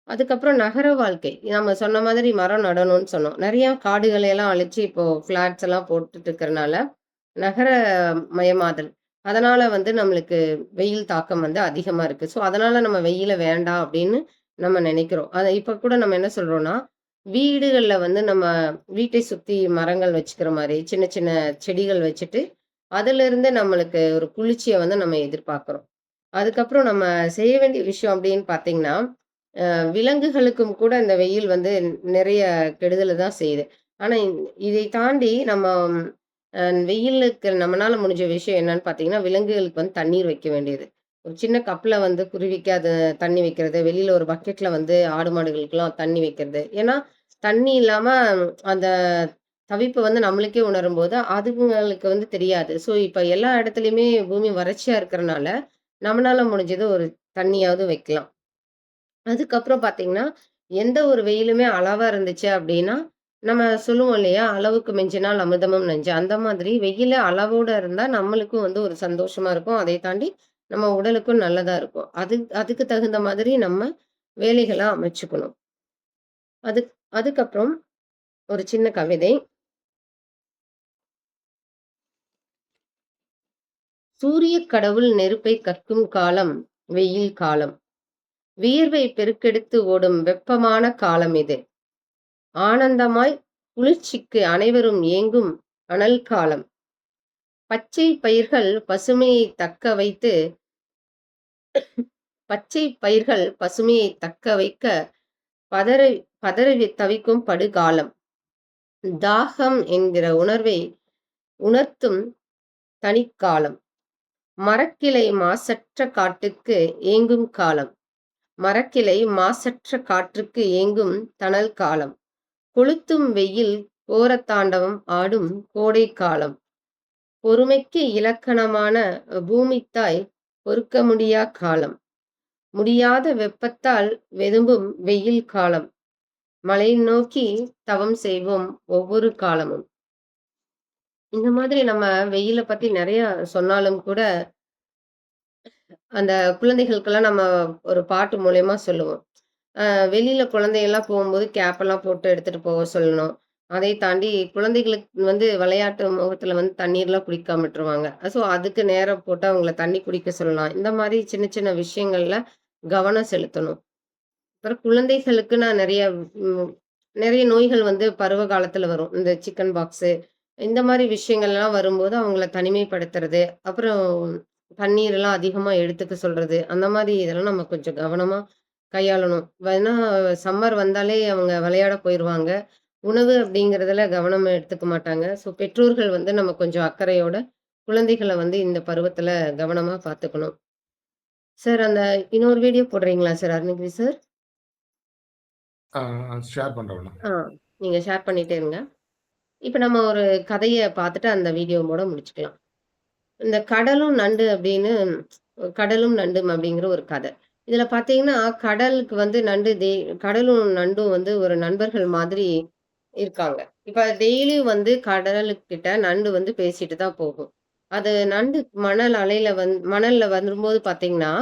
அதுக்கப்புறம் நகர வாழ்க்கை. நம்ம சொன்ன மாதிரி மரம் நடணும்னு சொன்னோம். நெறையா காடுகளை எல்லாம் அழிச்சு இப்போ ஃப்ளாட்ஸ் எல்லாம் போட்டுட்டு இருக்கிறனால, நகர மயமாதல். அதனால வந்து நம்மளுக்கு வெயில் தாக்கம் வந்து அதிகமா இருக்கு. ஸோ, அதனால நம்ம வெயில வேண்டாம் அப்படின்னு நம்ம நெனைக்கிறோம். இப்ப கூட நம்ம என்ன சொல்றோம்னா, வீடுகள்ல வந்து நம்ம வீட்டை சுத்தி மரங்கள் வச்சுக்கிற மாரி, சின்ன சின்ன செடிகள் வச்சுட்டு, அதிலிருந்து நம்மளுக்கு ஒரு குளிர்ச்சிய வந்து நம்ம எதிர்பார்க்கிறோம். அதுக்கப்புறம் நம்ம செய்ய வேண்டிய விஷயம் அப்படின்னு பார்த்தீங்கன்னா, விலங்குகளுக்கும் கூட இந்த வெயில் வந்து நிறைய கெடுதல தான் செய்யுது. ஆனா, இதை தாண்டி நம்ம வெயிலுக்கு நம்மனால முடிஞ்ச விஷயம் என்னன்னு பார்த்தீங்கன்னா, விலங்குகளுக்கு வந்து தண்ணீர் வைக்க வேண்டியது. ஒரு சின்ன கப்ல வந்து குருவிக்கு அது தண்ணி வைக்கிறது, வெளியில ஒரு பக்கெட்ல வந்து ஆடு, மாடுகளுக்கெல்லாம் தண்ணி வைக்கிறது. ஏன்னா, தண்ணி இல்லாம அந்த தவிப்பு வந்து நம்மளுக்கே உணரும்போது, அதுங்களுக்கு வந்து தெரியாது. ஸோ, இப்ப எல்லா இடத்துலயுமே பூமி வறட்சியா இருக்கிறனால, நம்மனால முடிஞ்சது ஒரு தண்ணியாவது வைக்கலாம். அதுக்கப்புறம் பார்த்தீங்கன்னா, எந்த ஒரு வெயிலுமே அளவா இருந்துச்சு அப்டின்னா, நம்ம சொல்லுவோம் இல்லையா? "அளவுக்கு மிஞ்சினால் அமிர்தமும் நஞ்சு." அந்த மாதிரி வெயிலு அளவோட இருந்தா நம்மளுக்கும் வந்து ஒரு சந்தோஷமா இருக்கும். அதை தாண்டி நம்ம உடலுக்கும் நல்லதா இருக்கும். அதுக்கு தகுந்த மாதிரி நம்ம வேலைகள அமைச்சுக்கணும். அதுக் அதுக்கப்புறம் ஒரு சின்ன கவிதை. "சூரியக் கடவுள் நெருப்பைக் கற்கும் காலம் வெயில் காலம். வியர்வை பெருக்கெடுத்து ஓடும் வெப்பமான காலம் இது. ஆனந்தமாய் குளிர்ச்சிக்கு அனைவரும் ஏங்கும் அனல் காலம். பச்சை பயிர்கள் பசுமையைத் தக்க வைத்து பச்சை பயிர்கள் பசுமையைத் தக்க வைக்க பதறி பதறி தவிக்கும் படுகாலம். தாகம் என்கிற உணர்வை உணர்த்தும் தனிக்காலம். மரக்கிளை மாசற்ற காட்டுக்கு ஏங்கும் காலம். மரக்கிளை மாசற்ற காற்றுக்கு ஏங்கும் தணல் காலம். கொளுத்தும் வெயில் கோரத்தாண்டவம் ஆடும் கோடை காலம். பொறுமைக்கு இலக்கணமான பூமித்தாய் பொறுக்க முடியா காலம். முடியாத வெப்பத்தால் வெதும்பும் வெயில் காலம். மலை நோக்கி தவம் செய்வோம் ஒவ்வொரு காலமும். இந்த மாதிரி நம்ம வெயில பத்தி நெறைய சொன்னாலும் கூட, அந்த குழந்தைகளுக்கெல்லாம் நம்ம ஒரு பாட்டு மூலியமா சொல்லுவோம். அ வெளியில குழந்தையெல்லாம் போகும்போது கேப்பெல்லாம் போட்டு எடுத்துட்டு போக சொல்லணும். அதை தாண்டி குழந்தைகளுக்கு வந்து விளையாட்டு முகத்துல வந்து தண்ணீர்லாம் குடிக்காம விட்டுருவாங்க. ஸோ அதுக்கு நேரம் போட்டு அவங்கள தண்ணி குடிக்க சொல்லலாம். இந்த மாரி சின்ன சின்ன விஷயங்கள்ல கவனம் செலுத்தணும். அப்புறம் குழந்தைகளுக்கு நான் ம் நெறைய நோய்கள் வந்து பருவ காலத்துல வரும். இந்த சிக்கன் பாக்ஸு இந்த மாரி விஷயங்கள்லாம் வரும்போது அவங்கள தனிமைப்படுத்துறது, அப்புறம் தண்ணீரெல்லாம் அதிகமா எடுத்துக்க சொல்றது, அந்த மாரி இதெல்லாம் நம்ம கொஞ்சம் கவனமா கையாளணும். ஏன்னா சம்மர் வந்தாலே அவங்க விளையாட போயிருவாங்க. உணவு அப்படிங்கிறதுல கவனம் எடுத்துக்க மாட்டாங்க. ஸோ பெற்றோர்கள் வந்து நம்ம கொஞ்சம் அக்கறையோட குழந்தைகள வந்து இந்த பருவத்துல கவனமா பார்த்துக்கணும். சார் அந்த இன்னொரு வீடியோ போடுறீங்களா சார் அருணகிரி சார்? ஆ ஷேர் பண்றேன் மேடம். ஆ. நீங்க ஷேர் பண்ணிட்டே இருங்க. இப்ப நம்ம ஒரு கதைய பார்த்துட்டு அந்த வீடியோவோட முடிச்சுக்கலாம். இந்த கடலும் நண்டு அப்படின்னு கடலும் நண்டும் அப்படிங்கிற ஒரு கதை. இதுல பார்த்தீங்கன்னா, கடலுக்கு வந்து கடலும் நண்டும் வந்து ஒரு நண்பர்கள் மாதிரி இருக்காங்க. இப்ப டெய்லியும் வந்து கடலுக்கிட்ட நண்டு வந்து பேசிட்டு தான் போகும். அது நண்டு மணல்ல வரும்போது பார்த்தீங்கன்னா,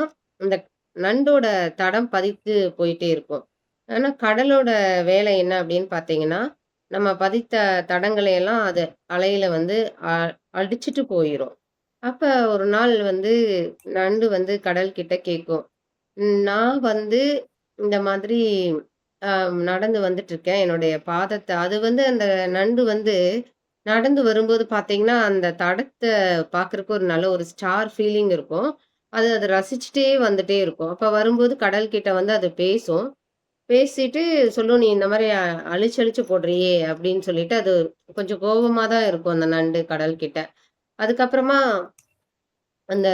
இந்த நண்டோட தடம் பதித்து போயிட்டே இருக்கும். ஆனா கடலோட வேலை என்ன அப்படின்னு பார்த்தீங்கன்னா, நம்ம பதித்த தடங்களை எல்லாம் அது அலையில வந்து அ அடிச்சுட்டு போயிரும். அப்ப ஒரு நாள் வந்து நண்டு வந்து கடல் கிட்ட கேட்கும். நான் வந்து இந்த மாதிரி நடந்து வந்துட்டுருக்கேன். என்னுடைய பாதத்த அது வந்து அந்த நண்டு வந்து நடந்து வரும்போது பார்த்தீங்கன்னா, அந்த தடத்த பார்க்கறக்கு ஒரு நல்ல ஒரு ஸ்டார் ஃபீலிங் இருக்கும். அத ரசிச்சுட்டே வந்துட்டே இருக்கும். அப்ப வரும்போது கடல் கிட்ட வந்து அது பேசும். பேசிட்டு சொல்லும், "நீ இந்த மாரி அழிச்சு அழிச்சு போடுறியே!" அப்படின்னு சொல்லிட்டு அது கொஞ்சம் கோவமா தான் இருக்கும் அந்த நண்டு கடல் கிட்ட. அதுக்கப்புறமா அந்த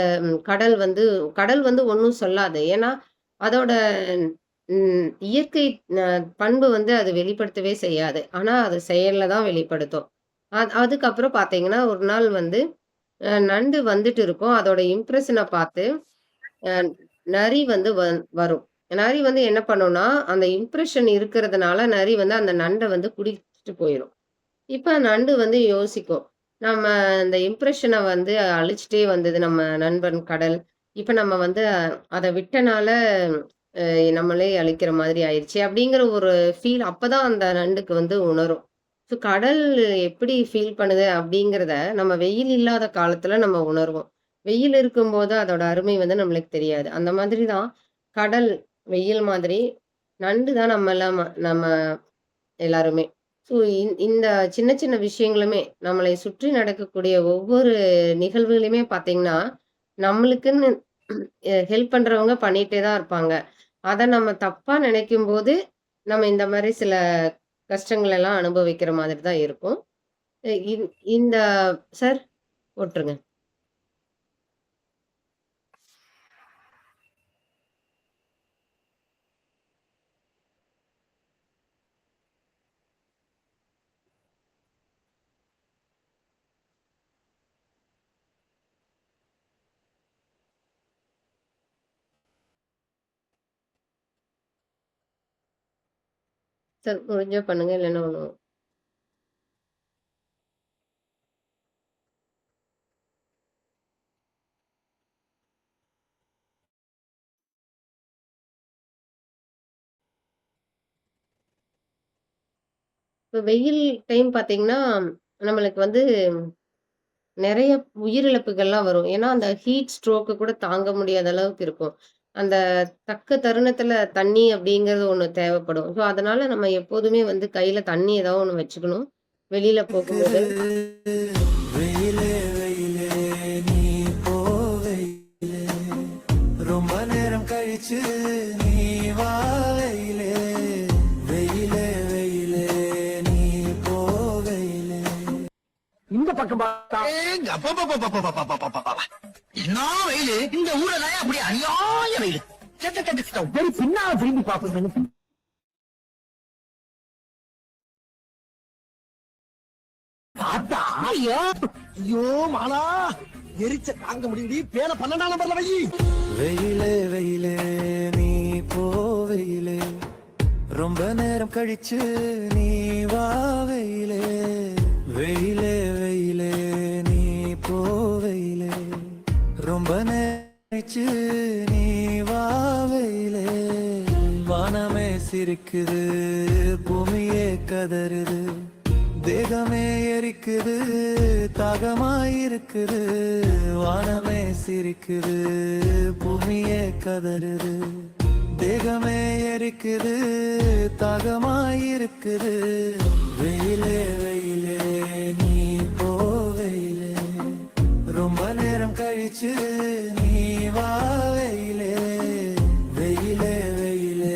கடல் வந்து ஒண்ணும் சொல்லாது. ஏன்னா, அதோட இயற்கை அ பண்பு வந்து அது வெளிப்படுத்தவே செய்யாது. ஆனா, அது செயல்ல தான் வெளிப்படுத்தும். அதுக்கப்புறம் பார்த்தீங்கன்னா, ஒரு நாள் வந்து நண்டு வந்துட்டு இருக்கும். அதோட இம்ப்ரஷன பார்த்து அ நரி வந்து வரும். நரி வந்து என்ன பண்ணும்னா, அந்த இம்ப்ரஷன் இருக்கிறதுனால நரி வந்து அந்த நண்ட வந்து குடிச்சிட்டு போயிரும். இப்ப நண்டு வந்து யோசிக்கும். நம்ம இந்த இம்ப்ரஷன வந்து அழிச்சுட்டே வந்தது நம்ம நண்பன் கடல். இப்ப நம்ம வந்து அத விட்டனால நம்மளே அழிக்கிற மாதிரி ஆயிருச்சு அப்படிங்கிற ஒரு ஃபீல் அப்பதான் அந்த நண்டுக்கு வந்து உணரும். ஸோ கடல் எப்படி ஃபீல் பண்ணுது அப்படிங்கிறத நம்ம வெயில் இல்லாத காலத்துல நம்ம உணர்வோம். வெயில் இருக்கும்போது அதோட அருமை வந்து நம்மளுக்கு தெரியாது. அந்த மாதிரி தான் கடல் வெயில் மாதிரி நண்டு தான் நம்ம எல்லாருமே. ஸோ இந்த சின்ன சின்ன விஷயங்களுமே நம்மளை சுற்றி நடக்கக்கூடிய ஒவ்வொரு நிகழ்வுகளுமே பார்த்தீங்கன்னா, நம்மளுக்குன்னு ஹெல்ப் பண்றவங்க பண்ணிட்டே தான் இருப்பாங்க. அத நம்ம தப்பா நினைக்கும்போது, நம்ம இந்த மாரி சில கஷ்டங்கள் எல்லாம் அனுபவிக்கிற மாதிரி தான் இருக்கும். அ இந் இந்த சார் போட்டுருங்க. சார் முடிஞ்சா பண்ணுங்க. இல்லன்னா ஒண்ணும் இப்ப வெயில் டைம் பார்த்தீங்கன்னா, நம்மளுக்கு வந்து நெறைய உயிரிழப்புகள்லாம் வரும். ஏன்னா, அந்த ஹீட் ஸ்ட்ரோக்க கூட தாங்க முடியாத அளவுக்கு இருக்கும். அந்த தக்க தருணத்தில தண்ணி அப்படிங்கிறது ஒண்ணு தேவைப்படும். ஸோ, அதனால நம்ம எப்போதுமே வந்து கையில தண்ணி ஏதாவது ஒண்ணு வச்சுக்கணும். வெளியில போகும்போது. வெயிலே வெயிலே நீ போவையிலே ரொம்ப நேரம் கழிச்சு நீ வா வெயிலே வெயிலே வெயிலே நீ போவையிலே இந்த பக்கம் பார்த்தா என்ன வெயிலு இந்த ஊரல அப்படி அநியாய வெயிலு வெறி பின்னால திரும்பி பாப்பீங்க பார்த்தா ஐயோ மாலா எரிச்ச தாங்க முடியடி பேன 12ஆம் நம்பர்ல வை வெயிலே வெயிலே நீ போவையிலே ரொம்ப நேரம் கழிச்சு நீ வா வெயிலே வெயிலே வெயிலே நீ போவையிலே ரொம்ப நேரம் கழிச்சு நீ வா வெயிலே வானமே சிரிக்குது பூமியே கதறுது தேகமே எரிக்குது தாகமாயிருக்குது வானமே சிரிக்குது பூமியே கதறுது தேகமே எரிக்குது தாகமாயிருக்குது வெயிலே வெயிலே நீ போவையிலே ரொம்ப நேரம் கழிச்சு நீ வா வெயிலே வெயிலே வெயிலே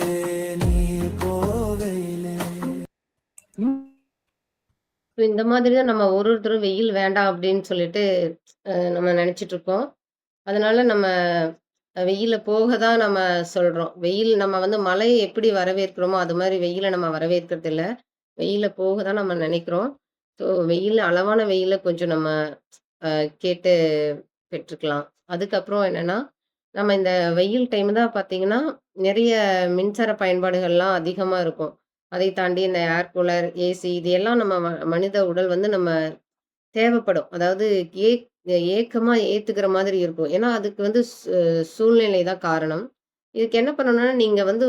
நீ போவையிலே இந்த மாதிரி தான் நம்ம ஒருத்தரும் வெயில் வேண்டாம் அப்படின்னு சொல்லிட்டு நம்ம நெனைச்சிட்டு இருக்கோம். அதனால நம்ம வெயில்ல போக தான் நம்ம சொல்றோம். வெயில் நம்ம வந்து மழைய எப்படி வரவேற்கிறோமோ, அது மாரி வெயில நம்ம வரவேற்கிறது இல்ல. வெயில்ல போக தான் நம்ம நெனைக்கிறோம். ஸோ வெயில் அளவான வெயில கொஞ்சம் நம்ம கேட்டு பெற்றுக்கலாம். அதுக்கப்புறம் என்னன்னா, நம்ம இந்த வெயில் டைம் தான் பார்த்தீங்கன்னா, நெறைய மின்சார பயன்பாடுகள்லாம் அதிகமா இருக்கும். அதை தாண்டி இந்த ஏர் கூலர், ஏசி இது எல்லாம் நம்ம மனித உடல் வந்து நம்ம தேவைப்படும். அதாவது ஏக் ஏக்கமா ஏத்துக்கிற மாதிரி இருக்கும். ஏன்னா, அதுக்கு வந்து சூழ்நிலை தான் காரணம். இதுக்கு என்ன பண்ணணும்னா, நீங்க வந்து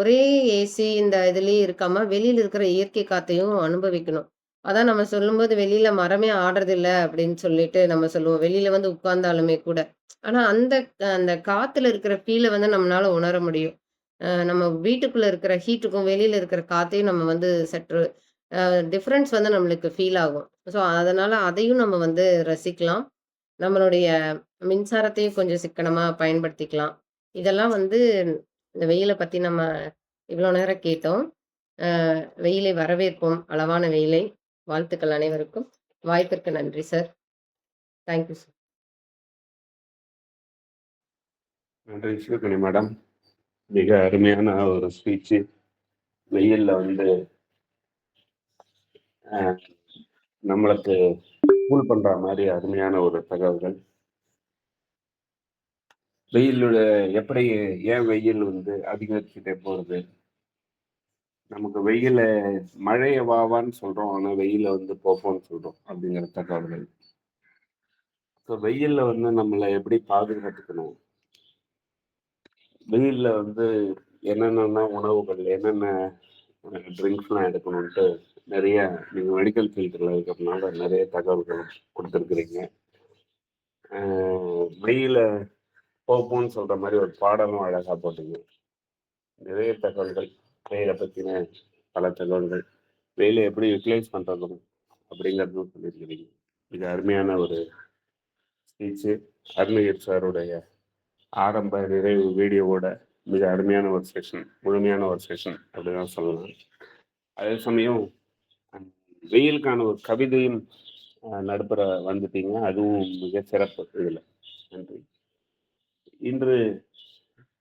ஒரே ஏசி இந்த இதுலயே இருக்காம, வெளியில இருக்கிற இயற்கை காத்தையும் அனுபவிக்கணும். அதான் நம்ம சொல்லும்போது, "வெளியில மரமே ஆடுறதில்ல" அப்படின்னு சொல்லிட்டு நம்ம சொல்லுவோம். வெளியில வந்து உட்கார்ந்தாலுமே கூட. ஆனா, அந்த அந்த காத்துல இருக்கிற ஃபீல வந்து நம்மனால உணர முடியும். நம்ம வீட்டுக்குள்ள இருக்கிற ஹீட்டுக்கும், வெளியில இருக்கிற காத்தையும் நம்ம வந்து சற்று டிஃபரன்ஸ் வந்து நம்மளுக்கு ஃபீல் ஆகும். ஸோ, அதனால அதையும் நம்ம வந்து ரசிக்கலாம். நம்மளுடைய மின்சாரத்தையும் கொஞ்சம் சிக்கனமா பயன்படுத்திக்கலாம். இதெல்லாம் வந்து இந்த வெயில பத்தி நம்ம இவ்வளோ நேரம் கேட்டோம். வெயிலை வரவேற்போம், அளவான வெயிலை. வாழ்த்துக்கள் அனைவருக்கும். வாய்ப்பிற்கு நன்றி சார். Thank you sir. நன்றி சிவகணி மேடம். மிக அருமையான ஒரு ஸ்பீச்சு. வெயில்ல வந்து அஹ், நம்மளுக்கு கூல் பண்ற மாதிரி அருமையான ஒரு தகவல்கள். வெயிலோட எப்படி ஏன் வெயில் வந்து அதிகரிச்சுட்டே போகுது? நமக்கு வெயில மழைய வாவான்னு சொல்றோம். ஆனா வெயில வந்து போன்னு சொல்றோம் அப்படிங்கிற தகவல்கள். ஸோ வெயில்ல வந்து நம்மள எப்படி பாதுகாத்துக்கணும்? வெயில்ல வந்து என்னென்ன உணவுகள், என்னென்ன ட்ரிங்க்ஸ்லாம் எடுக்கணுன்ட்டு நிறைய நீங்க மெடிக்கல் ஃபீல்டுல இருக்கிறதுனால நிறைய தகவல்கள் குடுத்துருக்கிறீங்க. அ வெயில போன்னு சொல்ற மாரி ஒரு பாடலும் அழகா போட்டீங்க. நிறைய தகவல்கள், வெயில பத்தின பல தகவல்கள், வெயில எப்படி யுட்டிலைஸ் பண்றதும் அப்படிங்கிறதும் சொல்லியிருக்கிறீங்க. இது அருமையான ஒரு ஸ்பீச்சு. அருணகிரி சாருடைய ஆரம்ப, நிறைவு வீடியோவோட மிக அருமையான ஒரு செஷன், முழுமையான ஒரு செஷன் அப்படிதான் சொல்லலாம். அதே சமயம் அ வெயிலுக்கான ஒரு கவிதையும் நடுப்புற வந்துட்டீங்க. அதுவும் மிக சிறப்பு இதுல. நன்றி. இன்று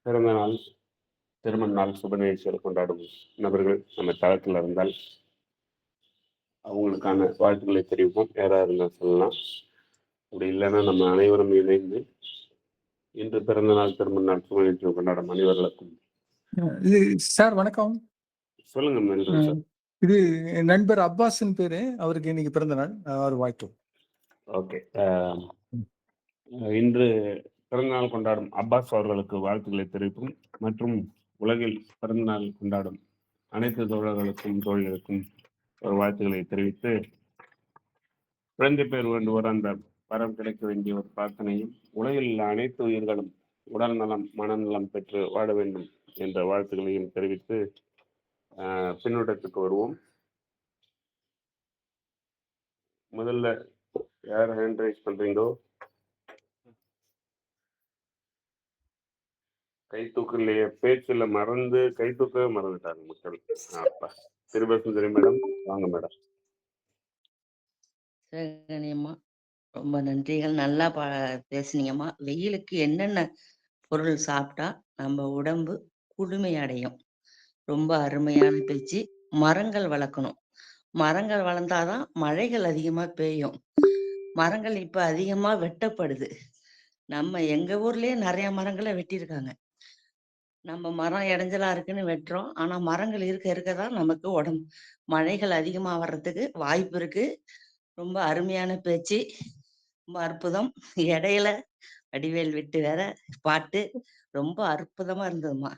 பிறந்த நாள், திருமண நாள் சுப நிகழ்ச்சிகள் கொண்டாடும் நபர்கள் நம்ம தளத்துல இருந்தால், அவங்களுக்கான வாழ்த்துக்களை தெரிவிப்போம். யாரா இருந்தா சொல்லலாம். அப்படி இல்லைன்னா நம்ம அனைவரும் இணைந்து இன்று பிறந்த நாள், திருமண நாள் சுப நிகழ்ச்சிகள் கொண்டாடும் அனைவர்களுக்கும் இது சார் வணக்கம். சொல்லுங்க மெல்டன் ம். சார். இது என் நண்பர் அப்பாஸ்ன்னு பேரு. அவருக்கு இன்னைக்கு பிறந்த நாள். அவர் வாழ்த்தும். ஓகே. இன்று பிறந்தநாள் கொண்டாடும் அப்பாஸ் அவர்களுக்கு வாழ்த்துக்களை தெரிவிப்போம். மற்றும் உலகில் பிறந்தநாள் கொண்டாடும் அனைத்து தோழர்களுக்கும், தோழிகளுக்கும் ஒரு வாழ்த்துக்களை தெரிவித்து, குழந்தை பேர் வேண்டுவோர் அந்த வரம் கிடைக்க வேண்டிய ஒரு பிரார்த்தனையும், உலகில் உள்ள அனைத்து உயிர்களும் உடல் நலம், மனநலம் பெற்று வாழ வேண்டும் என்ற வாழ்த்துக்களையும் தெரிவித்து பின்னூட்டத்துக்கு வருவோம். முதல்ல யார் ஹேண்ட் ரைஸ் பண்றீங்களோ கை தூக்கலையே, பேச்சுல மறந்து கை தூக்கவே மறந்துட்டாங்க மக்கள். அப்பா திருபசுந்தரி மேடம், வாங்க மேடம். சிவகணியம்மா, ரொம்ப நன்றிகள். நல்லா பேசுனீங்கம்மா. வெயிலுக்கு என்னென்ன பொருள் சாப்பிட்டா நம்ம உடம்பு குளுமை அடையும். ரொம்ப அருமையான பேச்சு. மரங்கள் வளர்க்கணும். மரங்கள் வளர்ந்தாதான் மழைகள் அதிகமா பெய்யும். மரங்கள் இப்ப அதிகமா வெட்டப்படுது. நம்ம எங்க ஊர்லயே நிறைய மரங்களை வெட்டியிருக்காங்க. நம்ம மரம் இடைஞ்சலா இருக்குன்னு வெட்டுறோம். ஆனா மரங்கள் இருக்க இருக்கதான் நமக்கு மழைகள் அதிகமா வர்றதுக்கு வாய்ப்பு இருக்கு. ரொம்ப அருமையான பேச்சு. ரொம்ப அற்புதம். இடையில வடிவேல் விட்டு வேற பாட்டு ரொம்ப அற்புதமா இருந்ததும்மா.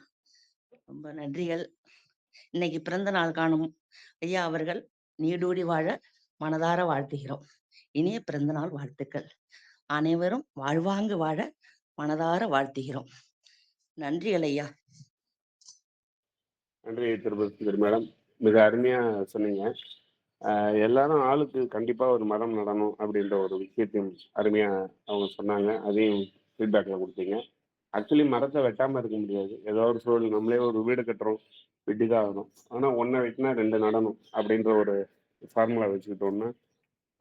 ரொம்ப நன்றிகள். இன்னைக்கு பிறந்த நாள் காணும் ஐயா அவர்கள் நீடூடி வாழ மனதார வாழ்த்துகிறோம். இனிய பிறந்த நாள் வாழ்த்துக்கள். அனைவரும் வாழ்வாங்கு வாழ மனதார வாழ்த்துகிறோம். நன்றிகள் ஐயா. நன்றி திருபசுந்தரி மேடம், மிக அருமையா சொன்னீங்க. எல்லாரும் ஆளுக்கு கண்டிப்பா ஒரு மரம் நடணும் அப்படின்ற ஒரு விஷயத்தையும் அருமையா அவங்க சொன்னாங்க. அதையும் ஃபீட்பேக்ல கொடுத்தீங்க. ஆக்சுவலி மரத்தை வெட்டாம இருக்க முடியாது. ஏதோ ஒரு சூழல், நம்மளே ஒரு வீடு கட்டுறோம், வெட்டிதான் ஆகணும். ஆனா ஒன்றை வெட்டினா 2 நடணும் அப்படின்ற ஒரு ஃபார்முலா வச்சுக்கிட்டோம்னா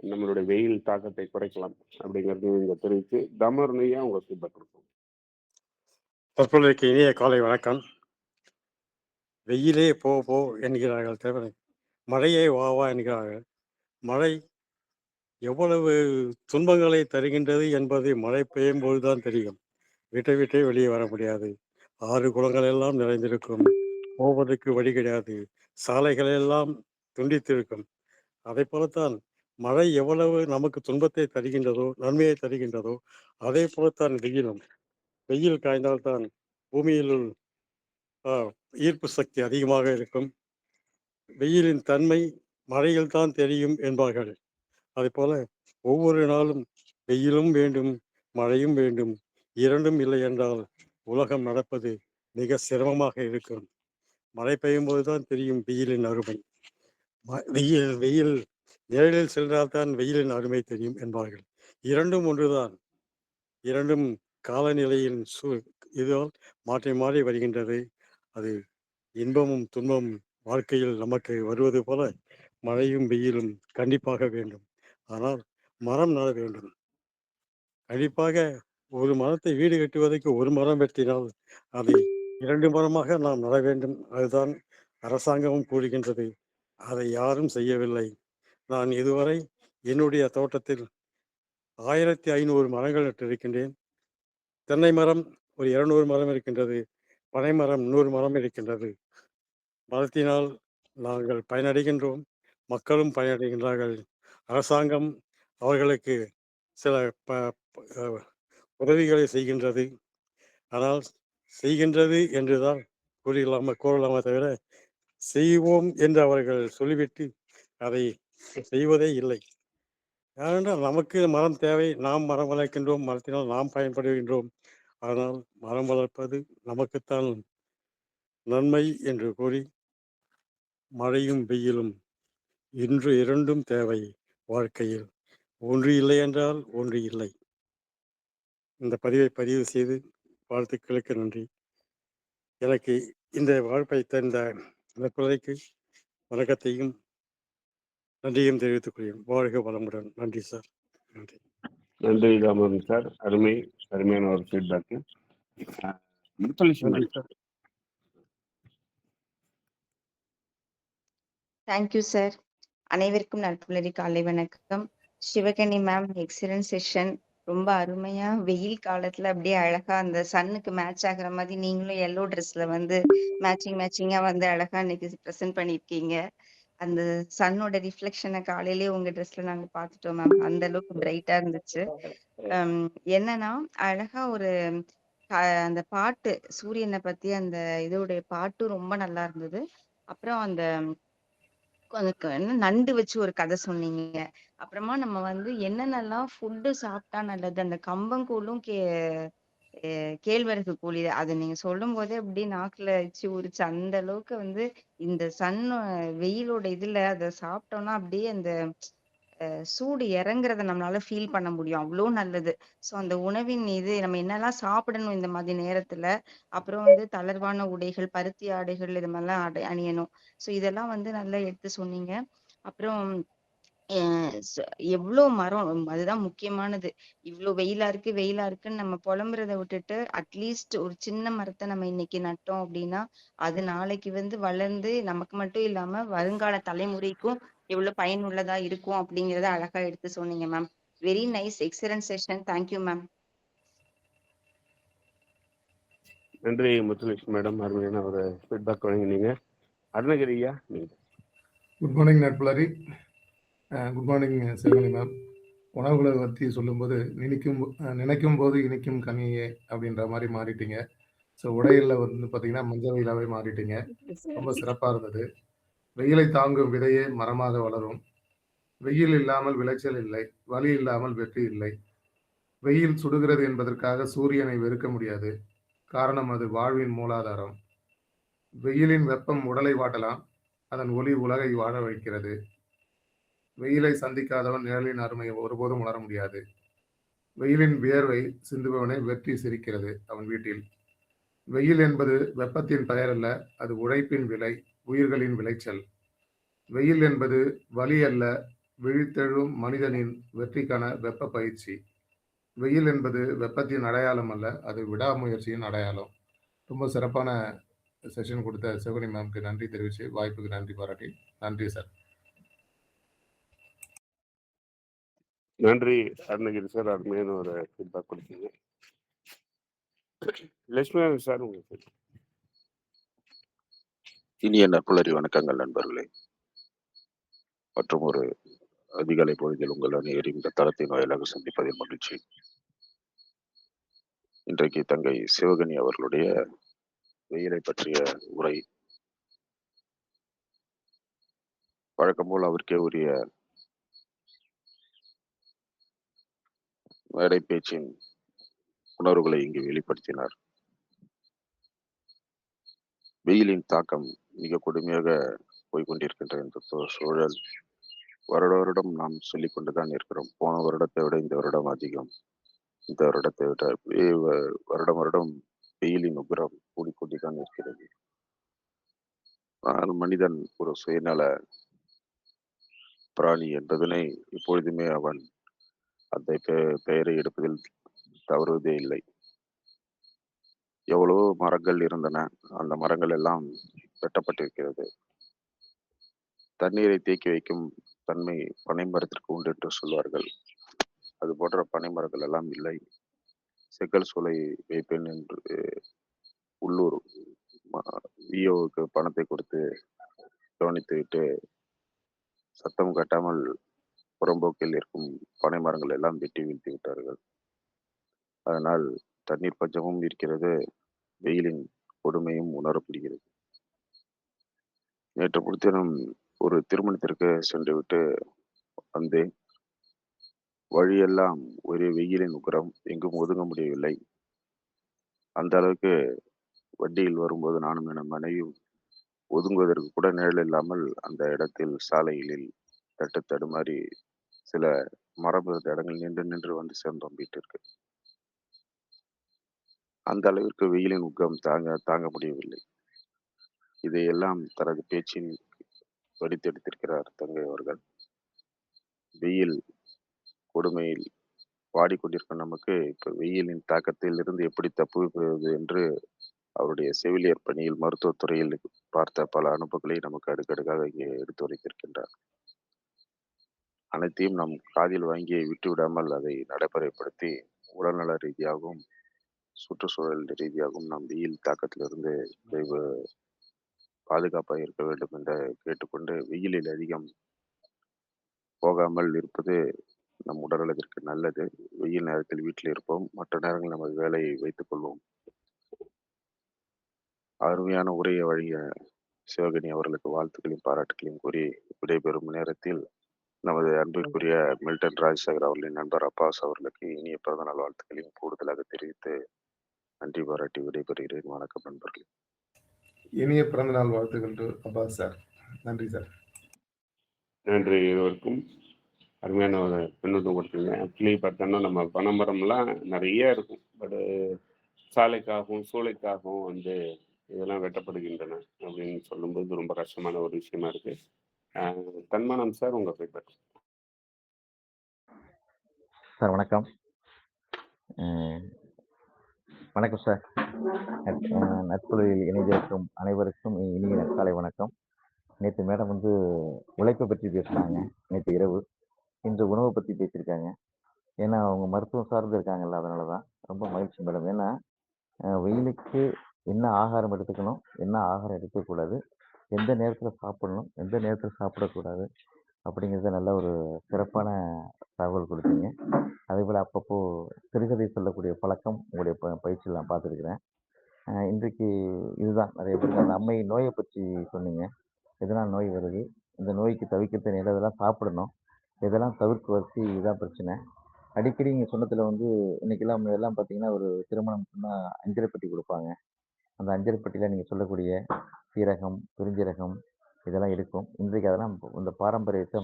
நம்மளுடைய வெயில் தாக்கத்தை குறைக்கலாம் அப்படிங்கிறதையும் இங்க தெரிவித்து தமர்னையா உங்க ஃபீட்பேக் கொடுப்போம். தற்பொழுதைக்கு இனிய காலை வணக்கம். வெயிலே போ போ என்கிறார்கள் தவிர மழையே வா வா என்கிறார்கள். மழை எவ்வளவு துன்பங்களை தருகின்றது என்பது மழை பெய்யும் போதுதான் தெரியும். வீட்டை விட்டே வெளியே வர முடியாது. ஆறு குளங்கள் எல்லாம் நிறைந்திருக்கும். போவதற்கு வழி கிடையாது. சாலைகள் எல்லாம் துண்டித்திருக்கும். அதை போலத்தான் மழை எவ்வளவு நமக்கு துன்பத்தை தருகின்றதோ, நன்மையை தருகின்றதோ, அதே போலத்தான் வெயிலும். வெயில் காய்ந்தால்தான் பூமியில் ஈர்ப்பு சக்தி அதிகமாக இருக்கும். வெயிலின் தன்மை மழையில் தான் தெரியும் என்பார்கள். அதுபோல ஒவ்வொரு நாளும் வெயிலும் வேண்டும், மழையும் வேண்டும். இரண்டும் இல்லை என்றால் உலகம் நடப்பது மிக சிரமமாக இருக்கும். மழை பெய்யும் போதுதான் தெரியும் வெயிலின் அருமை. வெயில் வெயில் நிழலில் சென்றால்தான் வெயிலின் அருமை தெரியும் என்பார்கள். இரண்டும் ஒன்றுதான். இரண்டும் காலநிலையின் இதால் மாற்றி மாறி வருகின்றது. அது இன்பமும் துன்பமும் வாழ்க்கையில் நமக்கு வருவது போல மழையும் வெயிலும் கண்டிப்பாக வேண்டும். ஆனால் மரம் நட வேண்டும். கண்டிப்பாக ஒரு மரத்தை வீடு கட்டுவதற்கு ஒரு மரம் வெட்டினால் அதை 2 மரமாக நாம் நட வேண்டும். அதுதான் அரசாங்கமும் கூறுகின்றது. அதை யாரும் செய்யவில்லை. நான் இதுவரை என்னுடைய தோட்டத்தில் 1500 மரங்கள் நட்டிருக்கின்றேன். தென்னை மரம் ஒரு 200 மரம் இருக்கின்றது. பனை மரம் 100 மரம் இருக்கின்றது. மரத்தினால் நாங்கள் பயனடைகின்றோம். மக்களும் பயனடைகின்றார்கள். அரசாங்கம் அவர்களுக்கு சில உதவிகளை செய்கின்றது. ஆனால் செய்கின்றது என்றுதான் கூறலாமே தவிர செய்வோம் என்று அவர்கள் சொல்லிவிட்டு அதை செய்வதே இல்லை. ஏனென்றால் நமக்கு மரம் தேவை, நாம் மரம் வளர்க்கின்றோம், மரத்தினால் நாம் பயன்படுகின்றோம். ஆனால் மரம் வளர்ப்பது நமக்குத்தான் நன்மை என்று கூறி, மழையும் வெயிலும் இன்று இரண்டும் தேவை வாழ்க்கையில். ஒன்று இல்லை என்றால் ஒன்று இல்லை. இந்த பதிவை பதிவு செய்து வாழ்த்துக்களுக்கு நன்றி. எனக்கு இந்த வாய்ப்பை தந்த நற்புலைக்கு வணக்கத்தையும் நன்றியும் தெரிவித்துக் கொள்கிறேன். வாழ்க வளமுடன். நன்றி சார். நன்றி. நன்றி ராமன் சார். அருமையான ஒரு ஃபீட்பேக்கு. நன்றி சார். Thank you sir. அனைவருக்கும் நற்புலரி காலை வணக்கம். சிவகனி மேம், எக்ஸலன்ட் செஷன். ரொம்ப அருமையா வெயில் காலத்துல அப்படியே அழகா அந்த சன்னுக்கு மேட்ச் ஆகுற மாதிரி நீங்களும் எல்லோ ட்ரெஸ்ல வந்து மேட்சிங்கா வந்து அழகா இன்னைக்கு ப்ரெசென்ட் பண்ணிருக்கீங்க. அந்த சன்னோட ரிஃப்ளெக்ஷனை காலையிலேயே உங்க ட்ரெஸ்ல நாங்க பார்த்துட்டோம் மேம். அந்த அளவுக்கு பிரைட்டா இருந்துச்சு. என்னன்னா அழகா ஒரு அந்த பாட்டு சூரியனை பத்தி அந்த இதோடைய பாட்டும் ரொம்ப நல்லா இருந்தது. அப்புறம் அந்த அதுக்கு என்ன நண்டு வச்சு ஒரு கதை சொன்னீங்க. அப்புறமா நம்ம வந்து என்னென்னலாம் ஃபுட்டு சாப்பிட்டா நல்லது, அந்த கம்பங்கூழும் கேழ்வரகு கூழ் அது நீங்க சொல்லும் போதே அப்படியே நாக்குல எச்சி ஊறுச்சு. அந்த அளவுக்கு வந்து இந்த வெயிலோட இதுல அத சாப்பிட்டோம்னா அப்படியே அந்த சூடு இறங்குறத நம்மளால ஃபீல் பண்ண முடியும். அவ்வளோ நல்லது. ஸோ அந்த உணவின் இது நம்ம என்னெல்லாம் சாப்பிடணும் இந்த மாதிரி நேரத்துல. அப்புறம் வந்து தளர்வான உடைகள், பருத்தி ஆடைகள் இது மாதிரிலாம் அணியணும். ஸோ இதெல்லாம் வந்து நல்லா எடுத்து சொன்னீங்க. அப்புறம் எவ்வளோ மரம் அதுதான் முக்கியமானது. இவ்வளோ வெயிலா இருக்குன்னு நம்ம புலம்புறத விட்டுட்டு அட்லீஸ்ட் ஒரு சின்ன மரத்தை நம்ம இன்னைக்கு நட்டோம் அப்படின்னா அது நாளைக்கு வந்து வளர்ந்து நமக்கு மட்டும் இல்லாம வருங்கால தலைமுறைக்கும் எவ்வளவு பயனுள்ளதா இருக்கும் அப்படிங்கறத அழகா எடுத்து சொன்னீங்க ma'am. Very nice, excellent session. Thank you ma'am. நன்றி முத்துலட்சுமி மேடம். அருமையான ஒரு ஃபீட்பேக் வழங்கினீங்க. அருணகிரியா நீங்க. குட் மார்னிங் நட்புலரி. Good morning Sivagani ma'am. உணவுகளை பற்றி சொல்லும்போது நினைக்கும் போது இனிக்கும் கனியே அப்படின்ற மாதிரி மாறிட்டீங்க. ஸோ உடையில் வந்து பார்த்தீங்கன்னா மஞ்சள் வெயிலாவே மாறிட்டீங்க. ரொம்ப சிறப்பாக இருந்தது. வெயிலை தாங்கும் விதையே மரமாக வளரும். வெயில் இல்லாமல் விளைச்சல் இல்லை, வலி இல்லாமல் வெற்றி இல்லை. வெயில் சுடுகிறது என்பதற்காக சூரியனை வெறுக்க முடியாது. காரணம் அது வாழ்வின் மூலாதாரம். வெயிலின் வெப்பம் உடலை வாட்டலாம், அதன் ஒளி உலகை வாழ வைக்கிறது. வெயிலை சந்திக்காதவன் நிழலின் அருமையை ஒருபோதும் உணர முடியாது. வெயிலின் வியர்வை சிந்துபவனை வெற்றி சிரிக்கிறது அவன் வீட்டில். வெயில் என்பது வெப்பத்தின் பெயர் அல்ல, அது உழைப்பின் விலை, உயிர்களின் விளைச்சல். வெயில் என்பது வலி அல்ல, விழித்தெழும் மனிதனின் வெற்றிக்கான வெப்ப பயிற்சி. வெயில் என்பது வெப்பத்தின் அடையாளம் அல்ல, அது விடாமுயற்சியின் அடையாளம். ரொம்ப சிறப்பான செஷன் கொடுத்த சிவகனி மேம்க்கு நன்றி தெரிவித்து வாய்ப்புக்கு நன்றி பாராட்டி நன்றி சார். நன்றி அருணகிரி சார். அருமையான ஒரு ஃபீட்பேக் கொடுத்தீங்க. லட்சுமி சார் உங்களுக்கு. இனிய நற்புலரி வணக்கங்கள் நண்பர்களே. மற்றும் ஒரு அதிகாலை பொழுதில் உங்கள் அனைவரையும் இந்த தளத்தின் வாயிலாக சந்திப்பதில் மகிழ்ச்சி. இன்றைக்கு தங்கை சிவகனி அவர்களுடைய வெயிலை பற்றிய உரை வழக்கம் போல் அவருக்கே உரிய மேடை பேச்சின் உணர்வுகளை இங்கு வெளிப்படுத்தினார். வெயிலின் தாக்கம் மிக கொடுமையாக போய்கொண்டிருக்கின்ற இந்த சூழல் வருடம் நாம் சொல்லிக் கொண்டுதான் இருக்கிறோம். போன வருடத்தை விட இந்த வருடம் அதிகம், இந்த வருடத்தை விட வருடம் வெயிலின் உக்கிரம் கூடிக்கொண்டுதான் இருக்கிறது. ஆனால் மனிதன் ஒரு சுயநல பிராணி என்பதனை இப்பொழுதுமே அவன் அந்த பெயரை எடுப்பதில் தவறுவதே இல்லை. எவ்வளவோ மரங்கள் இருந்தன, அந்த மரங்கள் எல்லாம் வெட்டப்பட்டிருக்கிறது. தண்ணீரை தேக்கி வைக்கும் தன்மை பனை மரத்திற்கு உண்டு என்று சொல்வார்கள். அது போன்ற பனை மரங்கள் எல்லாம் இல்லை. செங்கல் சூளை வைப்பேன் என்று உள்ளூர் விஓவுக்கு பணத்தை கொடுத்து கவனித்து விட்டு சத்தம் கட்டாமல் புறம்போக்கில் இருக்கும் பனை மரங்கள் எல்லாம் வெட்டி வீழ்த்தி விட்டார்கள். அதனால் தண்ணீர் பஞ்சமும் இருக்கிறது, வெயிலின் கொடுமையும் உணரப்படுகிறது. நேற்று முன்தினம் ஒரு திருமணத்திற்கு சென்று விட்டு வந்தேன். வழியெல்லாம் ஒரே வெயிலின் உக்கிரம், எங்கும் ஒதுங்க முடியவில்லை. அந்த அளவுக்கு வண்டியில் வரும்போது நானும் என் மனைவியும் ஒதுங்குவதற்கு கூட நிழல் இல்லாமல் அந்த இடத்தில் சாலைகளில் தடுமாறி சில மரபு இருந்த இடங்கள் நின்று வந்து சேர்ந்தோம் வீட்டிற்கு. அந்த அளவிற்கு வெயிலின் உக்கிரம் தாங்க முடியவில்லை. இதையெல்லாம் தனது பேச்சில் வடித்தெடுத்திருக்கிறார் தங்கை அவர்கள். வெயில் கொடுமையில் வாடிக்கொண்டிருக்கும் நமக்கு இப்ப வெயிலின் தாக்கத்தில் இருந்து எப்படி தப்புவது என்று அவருடைய செவிலியர் பணியில் மருத்துவத்துறையில் பார்த்த பல அனுபவங்களை நமக்கு அடுக்கடுக்காக இங்கே எடுத்து உரைத்திருக்கின்றார். அனைத்தையும் நம் காதில் வாங்கி விட்டுவிடாமல் அதை நடைமுறைப்படுத்தி உடல்நல ரீதியாகவும் சுற்றுச்சூழல் ரீதியாகவும் நாம் வெயில் தாக்கத்திலிருந்து பாதுகாப்பாக இருக்க வேண்டும் என்று கேட்டுக்கொண்டு, வெயிலில் அதிகம் போகாமல் இருப்பது நம் உடல்நலத்திற்கு நல்லது. வெயில் நேரத்தில் வீட்டில் இருப்போம், மற்ற நேரங்களில் நமது வேலையை வைத்துக் கொள்வோம். அருமையான உரையை வழங்கிய சிவகணி அவர்களுக்கு வாழ்த்துக்களையும் பாராட்டுகளையும் கூறி விடைபெறும் நேரத்தில் நமது அன்பிற்குரிய மில்டன் ராஜசேகர் அவர்களின் நண்பர் அப்பாஸ் அவர்களுக்கு இனிய பிறந்தநாள் வாழ்த்துக்களையும் கூடுதலாக தெரிவித்து நன்றி பாராட்டி விடைபெறுகிறேன். வணக்கம் நண்பர்களே. இனிய பிறந்தநாள் வாழ்த்துக்கள் டு அப்பாஸ் சார். நன்றி சார். நன்றி இருவருக்கும். அருமையான ஒரு பின்னூட்டம் கொடுத்தீங்க. ஆக்சுவலி பார்த்தோன்னா நம்ம பனைமரம்லாம் நிறைய இருக்கும், பட் சாலைக்காகவும் சூளைக்காகவும் வந்து இதெல்லாம் வெட்டப்படுகின்றன அப்படின்னு சொல்லும்போது ரொம்ப கஷ்டமான ஒரு விஷயமா இருக்கு. தன்மானம் சார், உங்க ஃபீட்பேக். சார் வணக்கம். வணக்கம் சார். நட்புறவில் இணைந்திருக்கும் அனைவருக்கும் இனிய நற்காலை வணக்கம். நேற்று மேடம் வந்து உழைப்பை பற்றி பேசினாங்க நேற்று இரவு. இன்று உணவை பற்றி பேசியிருக்காங்க. ஏன்னா அவங்க மருத்துவம் சார்ந்து இருக்காங்கல்ல, அதனால தான் ரொம்ப மகிழ்ச்சி மேடம். ஏன்னா வெயிலுக்கு என்ன ஆகாரம் எடுத்துக்கணும், என்ன ஆகாரம் எடுக்கக்கூடாது, எந்த நேரத்தில் சாப்பிடணும், எந்த நேரத்தில் சாப்பிடக்கூடாது அப்படிங்கிறத நல்ல ஒரு சிறப்பான தகவல் கொடுத்தீங்க. அதே போல் அப்பப்போ சிறுகதை சொல்லக்கூடிய பழக்கம் உங்களுடைய பயிற்சியில் நான் பார்த்துருக்குறேன். இன்றைக்கு இதுதான் நிறைய பேருக்கு அந்த அம்மை நோயை பற்றி சொன்னீங்க. எதனால் நோய் வருது, இந்த நோய்க்கு தவிர்க்கிறது எதெல்லாம் சாப்பிடணும், இதெல்லாம் தவிர்க்குவதற்கு இதுதான் பிரச்சனை. அடிக்கடி நீங்கள் சொன்னதில் வந்து இன்னைக்கெல்லாம் எல்லாம் பார்த்தீங்கன்னா ஒரு திருமணம் சொன்னால் அஞ்சரைப்பட்டி கொடுப்பாங்க. அந்த அஞ்சரைப்பட்டியில் நீங்கள் சொல்லக்கூடிய சீரகம், பெருஞ்சீரகம் இதெல்லாம் இருக்கும். இன்றைக்கு அதெல்லாம் இந்த பாரம்பரியத்தை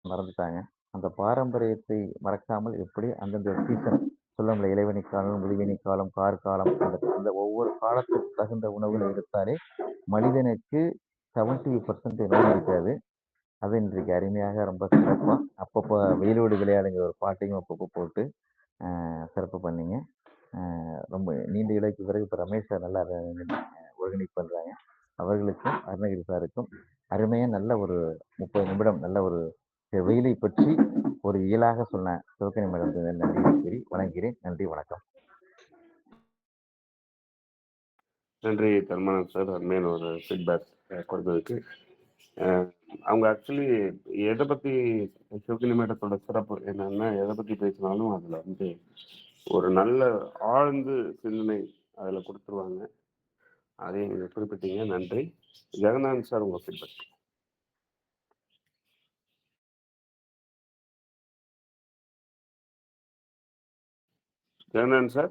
மறந்துட்டாங்க. அந்த பாரம்பரியத்தை மறக்காமல் எப்படி அந்தந்த சீசன் சொல்லுங்கள, இளைவனி காலம், முதுவெனி காலம், கார்காலம், அந்த ஒவ்வொரு காலத்துக்கு தகுந்த உணவுகளை எடுத்தாலே மனிதனுக்கு 70% நோய் இருக்காது. அது இன்றைக்கு அருமையாக ரொம்ப சிறப்பாக அப்பப்போ வெயிலோடு விளையாடுங்கிற ஒரு பாட்டையும் அப்பப்போ போட்டு சிறப்பு பண்ணீங்க. ரொம்ப நீண்ட இலைக்கு பிறகு இப்போ ரமேஷ் சார் நல்லா ஒருங்கிணைப்பு பண்ணுறாங்க. அவர்களுக்கும் அருணகிரி சாருக்கும் அருமையாக நல்ல ஒரு 30 நிமிடம் நல்ல ஒரு வெயிலை பற்றி ஒரு இயலாக சொன்ன சிவகணி மேடம் நன்றி கூறி வணங்குகிறேன். நன்றி, வணக்கம். நன்றி தன்மானம் சார், அருமையான ஒரு ஃபீட்பேக் கொடுத்ததுக்கு. அவங்க ஆக்சுவலி எதை பற்றி சிவகணி மேடத்தோட சிறப்பு என்னன்னா, எதை பற்றி பேசினாலும் அதில் வந்து ஒரு நல்ல ஆழ்ந்து சிந்தனை அதில் கொடுத்துருவாங்க. அதையும் நீங்கள் குறிப்பிட்டீங்க, நன்றி. ஜெகநாதன் சார், உங்கள் ஃபீட்பேக். ஜெகநாதன் சார்.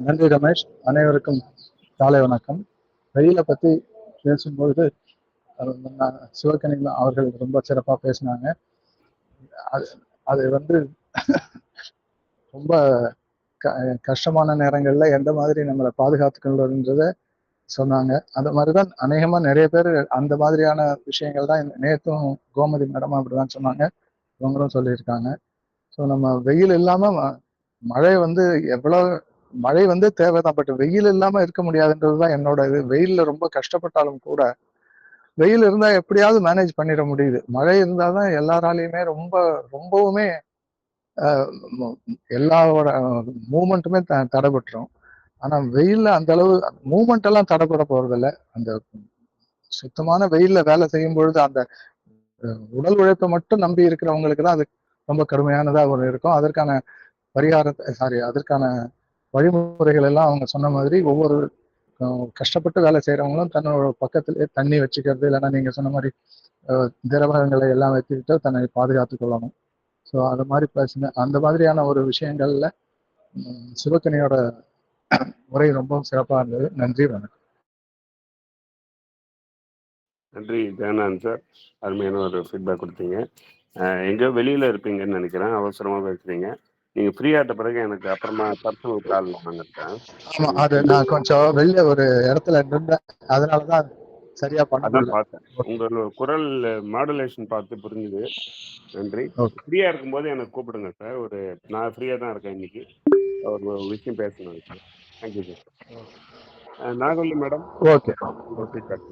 நன்றி ரமேஷ். அனைவருக்கும் காலை வணக்கம். வெயிலை பற்றி பேசும்பொழுது சிவகணி அவர்கள் ரொம்ப சிறப்பாக பேசினாங்க. அது வந்து ரொம்ப கஷ்டமான நேரங்களில் எந்த மாதிரி நம்மளை பாதுகாத்துக்கொள்ளுன்றத சொன்னாங்க. அந்த மாதிரிதான் அநேகமா நிறைய பேர் அந்த மாதிரியான விஷயங்கள் தான் நேற்றும் கோமதி மேடமும் அப்படிதான் சொன்னாங்க, இவங்களும் சொல்லியிருக்காங்க. ஸோ நம்ம வெயில் இல்லாம மழை வந்து மழை வந்து தேவைதான், பட் வெயில் இல்லாம இருக்க முடியாதுன்றதுதான் என்னோட இது. வெயில்ல ரொம்ப கஷ்டப்பட்டாலும் கூட வெயில் இருந்தா எப்படியாவது மேனேஜ் பண்ணிட முடியுது. மழை இருந்தாதான் எல்லாராலையுமே ரொம்பவுமே எல்லாரோட மூமெண்ட்டுமே தடைபட்டுரும். ஆனா வெயில்ல அந்த அளவு மூமெண்ட் எல்லாம் தடைப்பட போறதில்லை. அந்த சுத்தமான வெயில்ல வேலை செய்யும் பொழுது அந்த உடல் உழைப்பை மட்டும் நம்பி இருக்கிறவங்களுக்கு தான் அது ரொம்ப கடுமையானதா ஒரு இருக்கும். அதற்கான வழிமுறைகள் எல்லாம் அவங்க சொன்ன மாதிரி ஒவ்வொரு கஷ்டப்பட்டு வேலை செய்யறவங்களும் தன்னோட பக்கத்திலே தண்ணி வச்சுக்கிறது, இல்லைன்னா நீங்க சொன்ன மாதிரி திரவங்களை எல்லாம் வச்சுக்கிட்டு தன்னை பாதுகாத்து கொள்ளணும். ஸோ அது மாதிரி பிரச்சனை, அந்த மாதிரியான ஒரு விஷயங்கள்ல சிவகனியோட உரை ரொம்ப சிறப்பாக இருந்தது. நன்றி, வணக்கம். நன்றி ஜெகநாதன் சார், அருமையான ஒரு ஃபீட்பேக் கொடுத்தீங்க. எங்கேயோ வெளியில இருப்பீங்கன்னு நினைக்கிறேன், அவசரமா பேசுறீங்க. நீங்க ஃப்ரீ ஆட்ட பிறகு எனக்கு அப்புறமா பர்சனல் கால் வாங்கிருக்கேன். ஆமா, அது நான் கொஞ்சம் வெளியில ஒரு இடத்துல இருந்தேன், அதனாலதான் சரியா பண்ண அதான் முடியல. பார்த்தேன், உங்களோட குரல் மாடுலேஷன் பார்த்து புரிஞ்சுது. நன்றி. ஓகே. ஃப்ரீயா இருக்கும்போது எனக்கு கூப்பிடுங்க சார். நான் ஃப்ரீயா தான் இருக்கேன் இன்னைக்கு, ஒரு விஷயம் பேசணும். Thank you sir. Nagavalli madam, okay. உங்க ஃபீட்பேக்.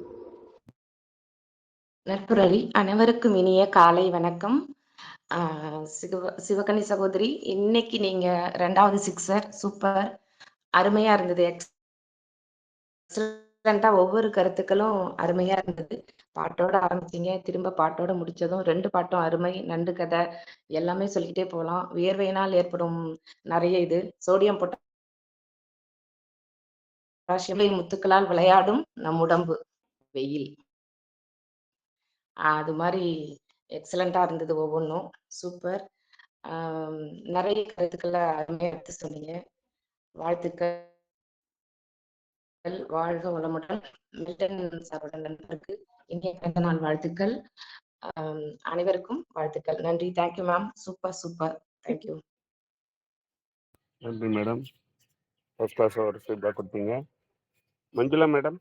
நட்புரளி அனைவருக்கும் இனிய காலை வணக்கம். சிவகனி சகோதரி, இன்னைக்கு நீங்க 2வது சிக்ஸர் சூப்பர், அருமையா இருந்தது. எக்ஸலண்டா ஒவ்வொரு கருத்துக்களும் அருமையா இருந்தது. பாட்டோட ஆரம்பிச்சீங்க, திரும்ப பாட்டோட முடிச்சதும் 2 பாட்டும் அருமை. நண்டு கதை எல்லாமே சொல்லிக்கிட்டே போகலாம். வியர்வையினால் ஏற்படும் நிறைய இது சோடியம் பொட்டாசியம் முத்துக்களால் விளையாடும் நம் உடம்பு வெயில், அது மாதிரி எக்ஸலண்டா இருந்தது. ஒவ்வொன்றும் சூப்பர். நிறைய கருத்துக்களை அருமையா எடுத்து சொன்னீங்க. வாழ்த்துக்கள். வாழ்க வளமுடன். மில்டன் சாரோட நண்பருக்கு இனிய பிறந்த நாள் வாழ்த்துக்கள். அனைவருக்கும் வாழ்த்துக்கள். நன்றி. Thank you ma'am. Super super. Thank you. நன்றி மேடம், ஃபர்ஸ்ட் கிளாஸ் ஒரு ஃபீட்பேக் கொடுத்தீங்க. மஞ்சுளா மேடம்.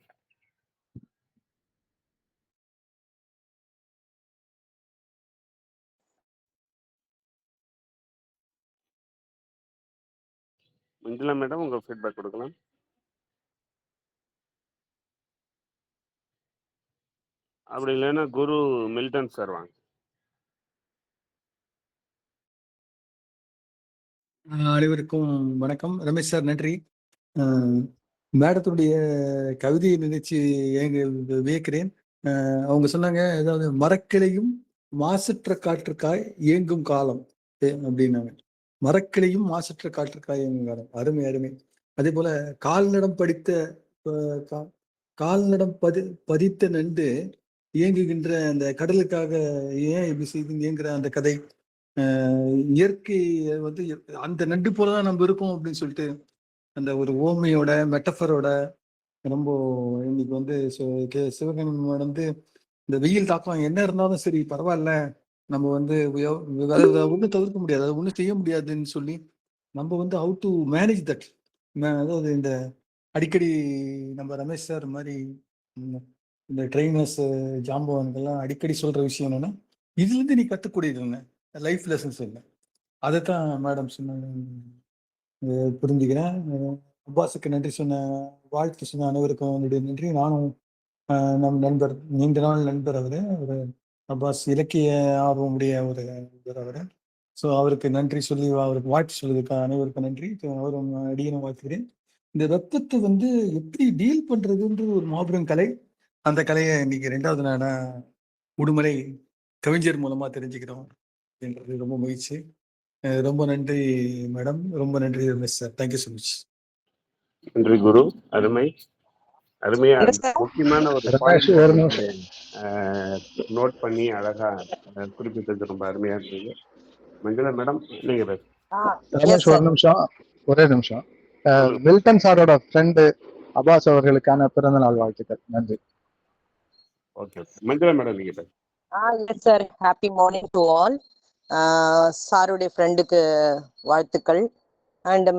மஞ்சுளா மேடம், உங்க ஃபீட்பேக் கொடுக்கலாம். அப்படி இல்லைன்னா குரு மில்டன் சார் வாங்க. அனைவருக்கும் வணக்கம். ரமேஷ் சார் நன்றி. மேடத்துடைய கவிதையை நினைச்சு வியக்கிறேன். அவங்க சொன்னாங்க, அதாவது மரக்கிளையும் மாசற்ற காற்றுக்காய் இயங்கும் காலம் அப்படின்னாங்க. மரக்கிளையும் மாசற்ற காற்றுக்காய் இயங்கும் காலம், அருமை அருமை. அதே போல கால்நடம் பதித்த நண்டு இயங்குகின்ற அந்த கடலுக்காக ஏன் இப்படி செய்து இயங்குற அந்த கதை, இயற்கை வந்து அந்த நண்டு போலதான் நம்ம இருக்கோம் அப்படின்னு சொல்லிட்டு அந்த ஒரு ஓமையோட மெட்டஃபரோட ரொம்ப இன்னைக்கு வந்து சிவகணி வந்து இந்த வெயில் தாக்கம் என்ன இருந்தாலும் சரி பரவாயில்ல, நம்ம வந்து ஒன்றும் தவிர்க்க முடியாது, அதை ஒன்றும் செய்ய முடியாதுன்னு சொல்லி நம்ம வந்து ஹவு டு மேனேஜ் தட். அதாவது இந்த அடிக்கடி நம்ம ரமேஷ் சார் மாதிரி இந்த ட்ரெயினர்ஸ் ஜாம்பவான்கள்லாம் அடிக்கடி சொல்ற விஷயம் என்னன்னா, இதுல இருந்து நீ கத்துக்கூடியது என்ன, லைஃப் லெசன்ஸ் இல்லை. அதைத்தான் மேடம் சொன்னாங்க, புரிஞ்சுக்கிறேன். அப்பாஸுக்கு நன்றி சொன்ன, வாழ்த்து சொன்ன அனைவருக்கும் என்னுடைய நன்றி. நானும் நம் நண்பர், நீண்ட நாள் நண்பர் அவரு அப்பாஸ், இலக்கிய ஆர்வம் உடைய ஒரு நண்பர் அவரு. ஸோ அவருக்கு நன்றி சொல்லி, அவருக்கு வாழ்த்து சொல்வதற்கு அனைவருக்கும் நன்றி. அவரும் அடியனும் வாழ்த்துக்கிறேன். இந்த வெப்பத்தை வந்து எப்படி டீல் பண்றதுன்றது ஒரு மாபெரும் கலை. அந்த கலையை இன்னைக்கு 2வது நாளா உடுமலை கவிஞர் மூலமா தெரிஞ்சுக்கிறோம் அப்படின்றது ரொம்ப மகிழ்ச்சி. ரொம்ப நன்றி மேடம், ரொம்ப நன்றி Ramesh sir. Thank you so much. நன்றி குரு, அருமை அருமையா முக்கியமான ஒரு நோட் பண்ணி அழகா குறிப்பிட்டது ரொம்ப அருமையா இருந்தது. மஞ்சுளா மேடம், நீங்க ரமேஷ், ஒரே நிமிஷம். மில்டன் சாரோட ஃப்ரெண்டு அப்பாஸ் அவர்களுக்கான பிறந்த நாள் வாழ்த்துக்கள். நன்றி. ஓகே, மஞ்சுளா மேடம் நீங்க yes sir. Happy morning to all. சாருடைய ஃப்ரெண்டுக்கு வாழ்த்துக்கள். அண்ட்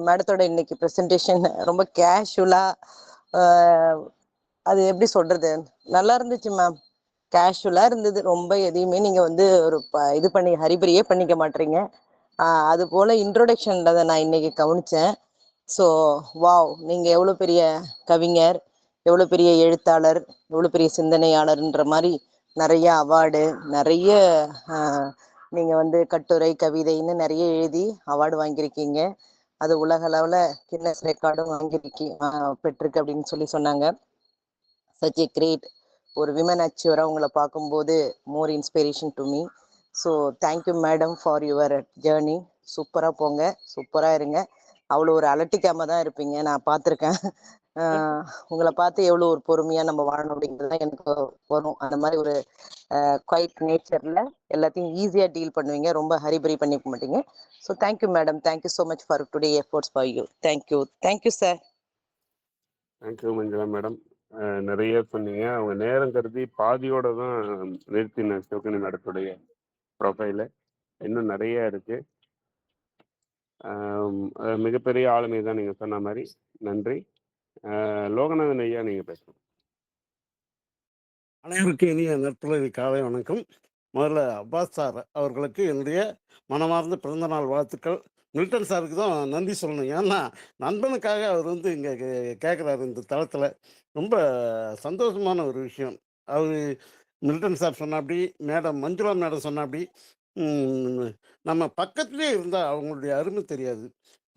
மேடத்தோட இன்னைக்கு ப்ரெசன்டேஷன் ரொம்ப கேஷுவலா, அது எப்படி சொல்றது, நல்லா இருந்துச்சு மேம். கேஷுவலா இருந்தது. ரொம்ப எதையுமே நீங்க வந்து ஒரு இது பண்ணி ஹரிபரியே பண்ணிக்க மாட்டீங்க. அது போல இன்ட்ரோடக்ஷன்ல நான் இன்னைக்கு கவனிச்சேன். ஸோ வாவ், நீங்க எவ்வளோ பெரிய கவிஞர், எவ்வளோ பெரிய எழுத்தாளர், எவ்வளோ பெரிய சிந்தனையாளர்ன்ற மாதிரி நிறைய அவார்டு, நிறைய நீங்க வந்து கட்டுரை கவிதைன்னு நிறைய எழுதி அவார்டு வாங்கியிருக்கீங்க. அது உலக அளவில் கின்னஸ் ரெக்கார்டும் பெற்றிருக்கு அப்படின்னு சொல்லி சொன்னாங்க. சச் ஏ கிரேட் ஒரு விமன் அச்சீவராக உங்களை பார்க்கும்போது more inspiration to me. So thank you madam for your journey. சூப்பராக போங்க, சூப்பராக இருங்க. அவ்வளோ ஒரு அலட்டிக்காம தான் இருப்பீங்க, நான் பார்த்துருக்கேன். உங்களை பார்த்து எவ்வளோ ஒரு பொறுமையா நம்ம வாழணும் அப்படிங்கிறது எனக்கு வரும். அந்த மாதிரி ஒரு குவைட் நேச்சர்ல எல்லாத்தையும் ஈஸியா டீல் பண்ணுவீங்க, ரொம்ப ஹரிபரி பண்ணிக்க மாட்டீங்க. So thank you madam, thank you so much for today efforts for you. Thank you sir. Thank you Manjula madam. நிறைய சொன்னீங்க. அவங்க நேரம் கருதி பாதியோட தான் நிறுத்தின சிவகணி மேடத்துடைய ப்ரொஃபைல. இன்னும் நிறைய இருக்கு. மிகப்பெரிய ஆளுமை தான் நீங்கள் சொன்ன மாதிரி. நன்றி. லோகநாதன் ஐயா, நீங்கள் பேசணும். அனைவருக்கும் இனிய நற்புலரி காலை வணக்கம். முதல்ல அப்பாஸ் சார் அவர்களுக்கு என்னுடைய மனமார்ந்த பிறந்தநாள் வாழ்த்துக்கள். மில்டன் சாருக்கு தான் நன்றி சொல்லணும். ஏன்னா நண்பனுக்காக அவர் வந்து இங்கே கேட்குறாரு இந்த தளத்தில். ரொம்ப சந்தோஷமான ஒரு விஷயம். அவர் மில்டன் சார் சொன்னாப்படி, மேடம் மஞ்சுளா மேடம் சொன்னாப்படி, நம்ம பக்கத்துலேயே இருந்தால் அவங்களுடைய அருமை தெரியாது.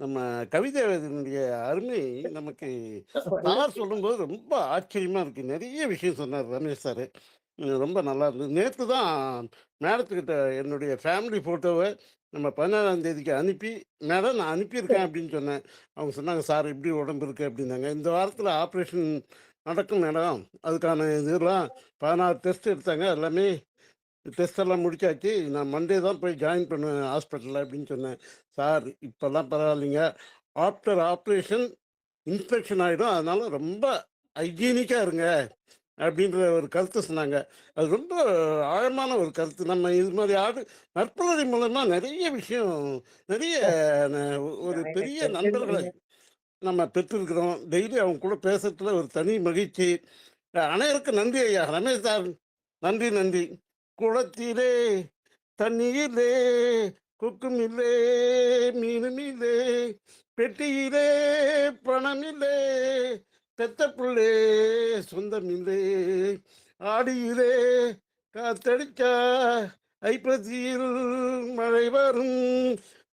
நம்ம கவிதையினுடைய அருமை நமக்கு சார் சொல்லும்போது ரொம்ப ஆச்சரியமாக இருக்குது. நிறைய விஷயம் சொன்னார் ரமேஷ் சார். ரொம்ப நல்லா இருந்தது. நேற்று தான் மேடத்துக்கிட்ட என்னுடைய ஃபேமிலி ஃபோட்டோவை நம்ம 17ஆம் தேதிக்கு அனுப்பி, மேடம் நான் அனுப்பியிருக்கேன் அப்படின்னு சொன்னேன். அவங்க சொன்னாங்க, சார் இப்படி உடம்பு இருக்குது அப்படின்னாங்க. இந்த வாரத்தில் ஆப்ரேஷன் நடக்கும் மேடம், அதுக்கான இதெல்லாம் 16 டெஸ்ட் எடுத்தாங்க, எல்லாமே டெஸ்ட் எல்லாம் முடிச்சாச்சு, நான் மண்டே தான் போய் ஜாயின் பண்ணுவேன் ஹாஸ்பிட்டலில் அப்படின்னு சொன்னேன். சார் இப்போல்லாம் பரவாயில்லைங்க, ஆஃப்டர் ஆப்ரேஷன் இன்ஃபெக்ஷன் ஆகிடும், அதனால ரொம்ப ஹைஜீனிக்காக இருங்க அப்படின்ற ஒரு கருத்து சொன்னாங்க. அது ரொம்ப ஆழமான ஒரு கருத்து. நம்ம இது மாதிரி நற்புலரி மூலமாக நிறைய விஷயம், நிறைய ஒரு பெரிய நண்பர்களை நம்ம பெற்றிருக்கிறோம். டெய்லி அவங்க கூட பேசுறதுல ஒரு தனி மகிழ்ச்சி. அனைவருக்கும் நன்றி ஐயா. ரமேஷ் சார் நன்றி. குளத்திலே தண்ணியிலே கொக்கும் இல்லை, மீனும் இல்லை, பெட்டியிலே பணம் இல்லை, பெத்த புள்ளே சொந்தம் இல்லை, ஆடியிலே காத்தடிச்சா ஐப்பசியில் மழை வரும்,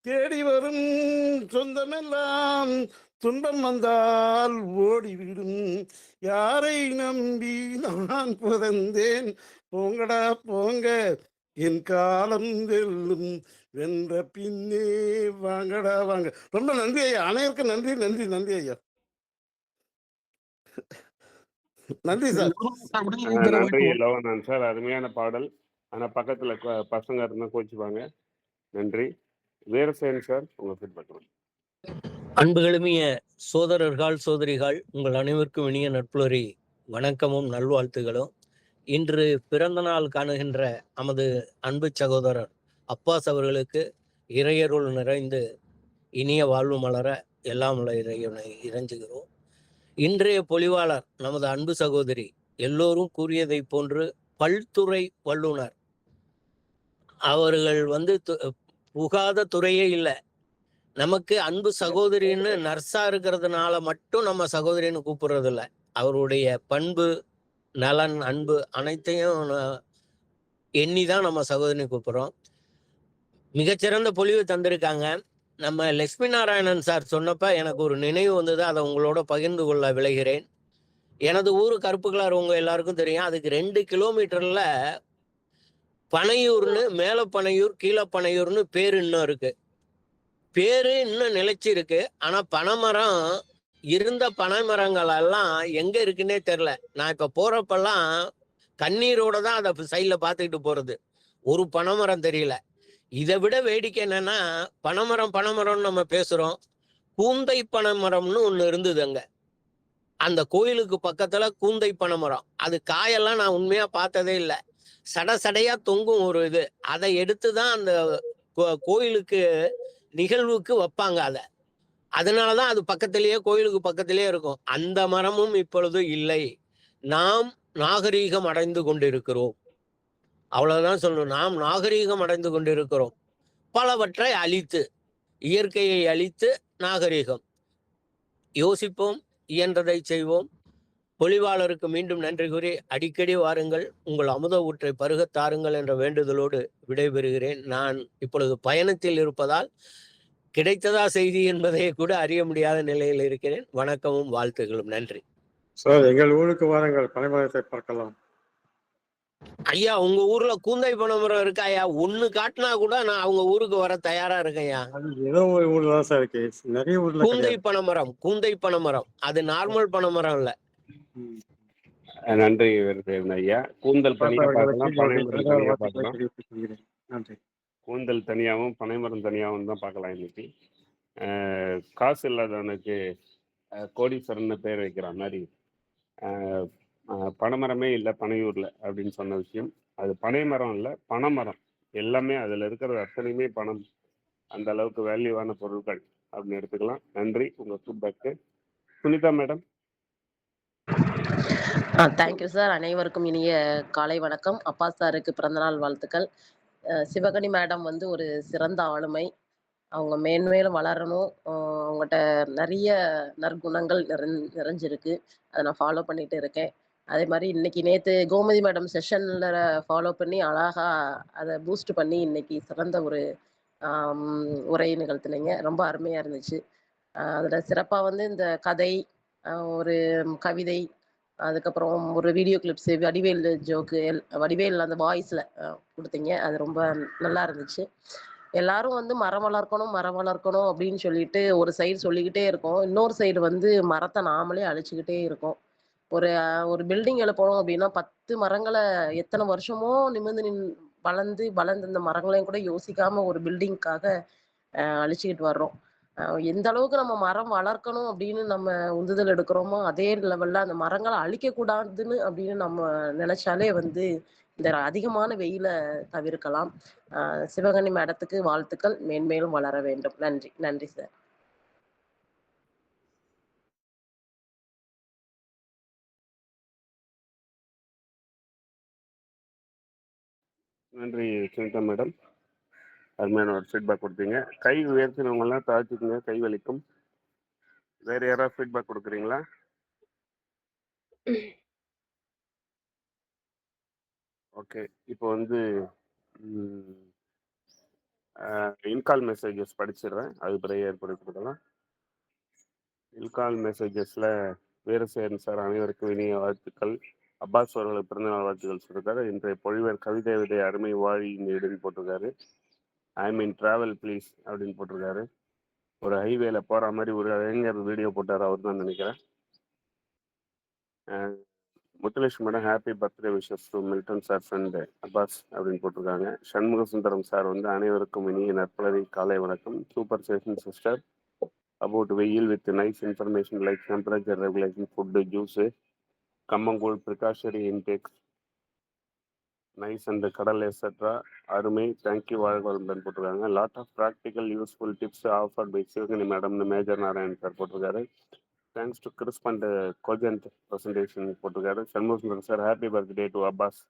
தேடி வரும் சொந்தமெல்லாம் துன்பம் வந்தால் ஓடிவிடும், யாரை நம்பி நான் பிறந்தேன், போங்கடா போங்க என் காலம் வெல்லும், வென்ற பின்னே வாங்கடா வாங்க. ரொம்ப நன்றி ஐயா. அனைவருக்கும் நன்றி ஐயா. நன்றி சார். நன்றி லோகநாதன் சார். அருமையான பாடல். ஆனால் பக்கத்தில் பசங்க இருந்தால் கோச்சுப்பாங்க. நன்றி. வீரசேன் சார், உங்கள் ஃபீட்பேக். அன்புகளுமிய சோதரர்கள் சோதரிகள், உங்கள் அனைவருக்கும் இனிய நட்புலரி வணக்கமும் நல்வாழ்த்துகளும். இன்று பிறந்த நாள் காணுகின்ற நமது அன்பு சகோதரர் அப்பாஸ் அவர்களுக்கு இறையருள் நிறைந்து இனிய வாழ்வு மலர எல்லாம் உள்ள இறைவனை இறைஞ்சுகிறோம். இன்றைய பொலிவாளர் நமது அன்பு சகோதரி எல்லோரும் கூறியதை போன்று பல்துறை வல்லுனர். அவர்கள் புகாத துறையே இல்லை. நமக்கு அன்பு சகோதரின்னு நர்ஸா இருக்கிறதுனால மட்டும் நம்ம சகோதரின்னு கூப்பிடுறது இல்லை. அவருடைய பண்பு, நலன், அன்பு அனைத்தையும் எண்ணிதான் நம்ம சகோதரி கூப்பிடுறோம். மிகச்சிறந்த பொலிவு தந்திருக்காங்க. நம்ம லட்சுமி நாராயணன் சார் சொன்னப்ப எனக்கு ஒரு நினைவு வந்தது, அதை உங்களோட பகிர்ந்து கொள்ள விளைகிறேன். எனது ஊரு கருப்புக்கலார் உங்க எல்லாருக்கும் தெரியும். அதுக்கு 2 கிலோமீட்டர்ல பனையூர்னு, மேல பனையூர் கீழ பனையூர்னு பேரு இன்னும் இருக்கு. பேரு இன்னும் நிலைச்சு இருக்கு. ஆனா பனைமரம், இருந்த பனை மரங்கள் எல்லாம் எங்க இருக்குன்னே தெரியல. நான் இப்ப போறப்பெல்லாம் கண்ணீரோட தான் அதை சைட்ல பார்த்துக்கிட்டு போறது. ஒரு பனைமரம் தெரியல. இதை விட வேடிக்கை என்னன்னா, பனைமரம்னு நம்ம பேசுறோம். கூந்தை பனைமரம்னு ஒண்ணு இருந்தது அங்க. அந்த கோயிலுக்கு பக்கத்துல கூந்தை பனைமரம். அது காயெல்லாம் நான் உண்மையா பார்த்ததே இல்லை. சடையா தொங்கும் ஒரு இது. அதை எடுத்துதான் அந்த கோயிலுக்கு நிகழ்வுக்கு வைப்பாங்க. அதனாலதான் அது பக்கத்திலேயே, கோயிலுக்கு பக்கத்திலேயே இருக்கும். அந்த மரமும் இப்பொழுது இல்லை. நாம் நாகரீகம் அடைந்து கொண்டிருக்கிறோம். அவ்வளவுதான் சொல்லணும். நாம் நாகரீகம் அடைந்து கொண்டிருக்கிறோம். பலவற்றை அழித்து, இயற்கையை அழித்து நாகரீகம். யோசிப்போம், இயன்றதை செய்வோம். பொலிவாளருக்கு மீண்டும் நன்றி கூறி அடிக்கடி வாருங்கள், உங்கள் அமுத ஊற்றை பருகத் தாருங்கள் என்ற வேண்டுதலோடு விடைபெறுகிறேன். நான் இப்பொழுது பயணத்தில் இருப்பதால் கிடைத்ததா செய்தி என்பதை கூட அறிய முடியாத நிலையில் இருக்கிறேன். வணக்கமும் வாழ்த்துகளும். நன்றி சார். எங்கள் ஊருக்கு வாருங்கள், பனைமரத்தை பார்க்கலாம். ஐயா உங்க ஊர்ல கூந்தை பனைமரம் இருக்கா ஐயா? ஒண்ணு காட்டினா கூட நான் அவங்க ஊருக்கு வர தயாரா இருக்கேன்யா. அது ஏதோ ஒரு ஊர்ல தான் சார் இருக்கு, நிறைய ஊர்ல கூந்தை கிடையாது. கூந்தை பனைமரம் அது நார்மல் பனைமரம் இல்ல. நன்றி ஐயா. கூந்தல் தனியா பார்க்கலாம், பனைமரம் தனியா வாழ்த்துக்களை பார்க்கலாம். தெரிவித்துக் கொள்கிறேன். நன்றி. கூந்தல் தனியாகவும் பனைமரம் தனியாகவும் தான் பார்க்கலாம் இன்னைக்கு. காசு இல்லாதவனுக்கு கோடீஸ்வரன்னு பேர் வைக்கிற மாதிரி பனைமரமே இல்லை பனையூர்ல அப்படின்னு சொன்ன விஷயம். அது பனைமரம் இல்லை, பனைமரம். எல்லாமே அதில் இருக்கிறது அத்தனையுமே பணம். அந்த அளவுக்கு வேல்யூவான பொருட்கள் அப்படின்னு எடுத்துக்கலாம். நன்றி உங்க ஃபீட்பேக்கு. சுனிதா மேடம். Thank you sir. அனைவருக்கும் இனிய காலை வணக்கம். அப்பா சாருக்கு பிறந்தநாள் வாழ்த்துக்கள். சிவகனி மேடம் வந்து ஒரு சிறந்த ஆளுமை. அவங்க மேன்மேலும் வளரணும். அவங்ககிட்ட நிறைய நற்குணங்கள் நிறைஞ்சிருக்கு. அதை நான் ஃபாலோ பண்ணிட்டு இருக்கேன். அதே மாதிரி இன்னைக்கு நேற்று கோமதி மேடம் செஷன்ல ஃபாலோ பண்ணி அழகா அதை பூஸ்ட் பண்ணி இன்னைக்கு சிறந்த ஒரு உரை நிகழ்த்தினீங்க. ரொம்ப அருமையா இருந்துச்சு. அதில் சிறப்பாக வந்து இந்த கதை, ஒரு கவிதை, அதுக்கப்புறம் ஒரு video clips, Vadivel joke, Vadivel அந்த வாய்ஸில் கொடுத்தீங்க. அது ரொம்ப நல்லா இருந்துச்சு. எல்லாரும் வந்து மரம் வளர்க்கணும் அப்படின்னு சொல்லிட்டு ஒரு சைடு சொல்லிக்கிட்டே இருக்கோம். இன்னொரு சைடு வந்து மரத்தை நாமளே அழிச்சுக்கிட்டே இருக்கோம். ஒரு பில்டிங் எழுப்பணும் அப்படின்னா 10 மரங்களை எத்தனை வருஷமோ வளர்ந்து இந்த மரங்களையும் கூட யோசிக்காம ஒரு பில்டிங்காக அழிச்சுக்கிட்டு வர்றோம். எந்த அளவுக்கு நம்ம மரம் வளர்க்கணும் அப்படின்னு நம்ம உந்துதல் எடுக்கிறோமோ அதே லெவல்ல அந்த மரங்களை அழிக்கக்கூடாதுன்னு அப்படின்னு நம்ம நினைச்சாலே வந்து இந்த அதிகமான வெயில தவிர்க்கலாம். சிவகனி மேடத்துக்கு வாழ்த்துக்கள். மேன்மேலும் வளர வேண்டும். நன்றி. நன்றி சார். நன்றி சுனிதா மேடம். அருமையான ஒரு ஃபீட்பேக் கொடுத்தீங்க. கை உயர்த்தினவங்கலாம் தாழ்த்திக்குங்க, கை வலிக்கும். வேற யாராவது ஃபீட்பேக் கொடுக்குறீங்களா? ஓகே. இப்போ வந்து இன்கால் மெசேஜஸ் படிச்சிடுறேன், அது பிறகு ஏற்படுத்தி கொடுக்கலாம். இன்கால் மெசேஜஸில் வீரசேகரன் சார் அனைவருக்கும் இனிய வாழ்த்துக்கள். அப்பாஸ் அவர்களுக்கு பிறந்தநாள் வாழ்த்துக்கள் சொல்லியிருக்காரு. இன்றைய பொழிவர் கவிதை விதை அருமை வாழி இடுன்னு போட்டிருக்காரு. ஐ மீன் ட்ராவல் ப்ளீஸ் அப்படின்னு போட்டிருக்காரு. ஒரு ஹைவேல போகிற மாதிரி ஒரு இளைஞர் வீடியோ போட்டார், அவர் தான் நினைக்கிறேன். Muthulakshmi madam happy birthday wishes to Milton sir friend Abbas அப்படின்னு போட்டிருக்காங்க. சண்முக சுந்தரம் சார் வந்து அனைவருக்கும் இனிய நற்பலரை காலை வணக்கம். சூப்பர் சேஷன் சிஸ்டர் அபவுட் வெயில் with nice information like temperature regulation, food, juice, kammankoozh, precautionary intake, nice and கடல் எக்ஸெட்ரா. அருமை, தேங்க்யூ, வாழ்க வளமுடன் போட்டிருக்காங்க. Lot of practical useful tips offered by Sivagani மேடம்னு மேஜர் நாராயண் சார் போட்டிருக்காரு. Thanks to crisp and cogent presentation போட்டிருக்காரு. Shanmugasundaram sir happy birthday to Abbas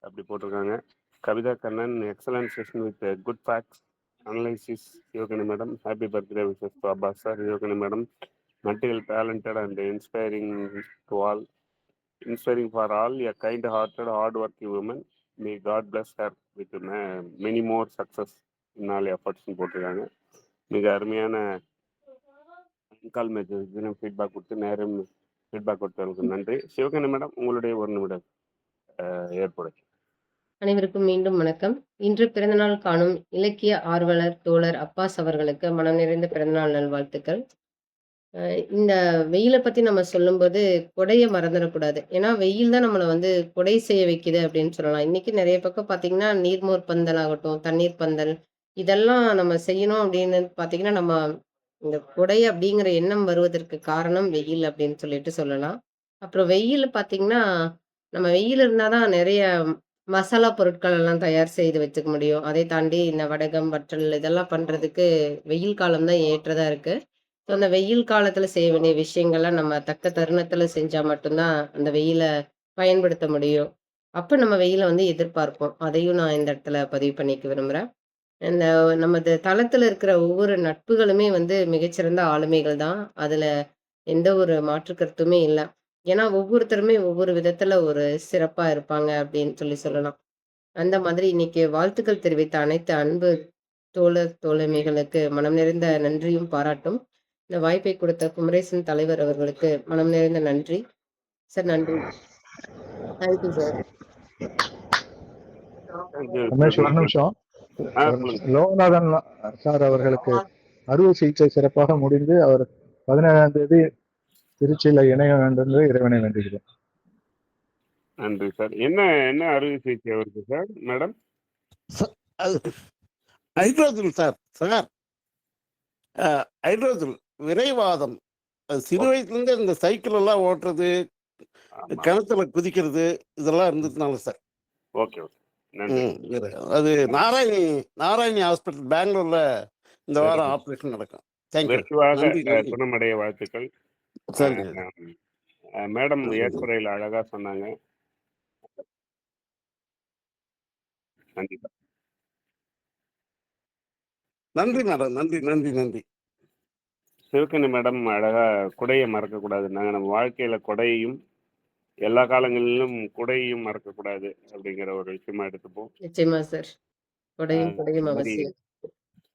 அப்படி போட்டிருக்காங்க. Kavitha Kannan excellent session with good facts analysis Sivagani madam happy birthday wishes to Abbas sir. Sivagani madam multiple talented and inspiring for all, a kind-hearted, hard-working woman. May God bless her with many more success in all efforts போட்டிருக்காங்க. மிக அருமையான call message feedback கொடுத்து நேரம் feedback கொடுத்தவங்களுக்கு நன்றி. சிவகனி madam உங்களுடைய ஒரு நிமிடம் ஏற்படும். அனைவருக்கும் மீண்டும் வணக்கம். இன்று பிறந்தநாள் காணும் இலக்கிய ஆர்வலர் தோழர் அப்பாஸ் அவர்களுக்கு மனம் நிறைந்த பிறந்தநாள் நல்வாழ்த்துக்கள். இந்த வெயிலை பத்தி நம்ம சொல்லும்போது கொடைய மறந்துடக்கூடாது. ஏன்னா வெயில் தான் நம்மளை வந்து கொடை செய்ய வைக்குது அப்படின்னு சொல்லலாம். இன்னைக்கு நிறைய பக்கம் பார்த்தீங்கன்னா நீர்மோர் பந்தல் ஆகட்டும், தண்ணீர் பந்தல், இதெல்லாம் நம்ம செய்யணும் அப்படின்னு பார்த்தீங்கன்னா நம்ம இந்த கொடை அப்படிங்கிற எண்ணம் வருவதற்கு காரணம் வெயில் அப்படின்னு சொல்லிட்டு சொல்லலாம். அப்புறம் வெயில் பார்த்தீங்கன்னா நம்ம வெயில் இருந்தால் தான் நிறைய மசாலா பொருட்கள் எல்லாம் தயார் செய்து வச்சுக்க முடியும். அதை தாண்டி இந்த வடகம், வற்றல் இதெல்லாம் பண்றதுக்கு வெயில் காலம் தான் ஏற்றதா இருக்கு. ஸோ அந்த வெயில் காலத்துல செய்ய வேண்டிய விஷயங்கள்லாம் நம்ம தக்க தருணத்துல செஞ்சா மட்டும்தான் அந்த வெயிலை பயன்படுத்த முடியும். அப்ப நம்ம வெயிலை வந்து எதிர்பார்ப்போம். அதையும் நான் இந்த இடத்துல பதிவு பண்ணிக்க விரும்புறேன். இந்த நமது தளத்துல இருக்கிற ஒவ்வொரு நட்புகளுமே வந்து மிகச்சிறந்த ஆளுமைகள் தான். அதுல எந்த ஒரு மாற்று கருத்துமே இல்லை. ஏன்னா ஒவ்வொருத்தருமே ஒவ்வொரு விதத்துல ஒரு சிறப்பா இருப்பாங்க அப்படின்னு சொல்லலாம். அந்த மாதிரி இன்னைக்கு வாழ்த்துக்கள் தெரிவித்த அனைத்து அன்பு தோழர் தோழமைகளுக்கு மனம் நிறைந்த நன்றியும் பாராட்டும். இந்த வாய்ப்பை கொடுத்த குமரேசன் தலைவர் அவர்களுக்கு மனம் நிறைந்த நன்றி சார். நன்றி. Thank you sir. ரமேஷ் ஒரு நிமிஷம். சொல்லுங்க. லோகநாதன் சார் அவர்களுக்கு அறுவை சிகிச்சை சிறப்பாக முடிந்து அவர் 17ஆம் தேதி திருச்சியில இணைய வேண்டும் என்று இறைவனை வேண்டுகிறேன். நன்றி சார். என்ன என்ன அறுவை சிகிச்சை அவருக்கு sir madam? Hydrocele sir sir hydrocele விரைவாதம். சிறு வயசுலேருந்து இந்த சைக்கிள் எல்லாம் ஓட்டுறது, கிணத்துல குதிக்கிறது இதெல்லாம் இருந்ததுனால சார். ஓகே ஓகே நன்றி. அது நாராயணி ஹாஸ்பிட்டல் பெங்களூர்ல இந்த வாரம் ஆப்ரேஷன் நடக்கும். தேங்க்யூ. விரைவாக நன்றி நன்றி. குணமடைய வாழ்த்துக்கள். சரிங்க. மேடம் ஏற்புரையில் அழகா சொன்னாங்க. கண்டிப்பா. நன்றி மேடம். நன்றி நன்றி நன்றி. சிவகனி மேடம் அழகா குடையை மறக்கக்கூடாதுன்னாங்க. நம்ம வாழ்க்கையில கொடையையும் எல்லா காலங்களிலும் குடையையும் மறக்கக்கூடாது அப்படிங்கிற ஒரு விஷயமா எடுத்துப்போம். நிச்சயமா சார். கொடையும் அது கொடையும் மாதிரி அவசியம்.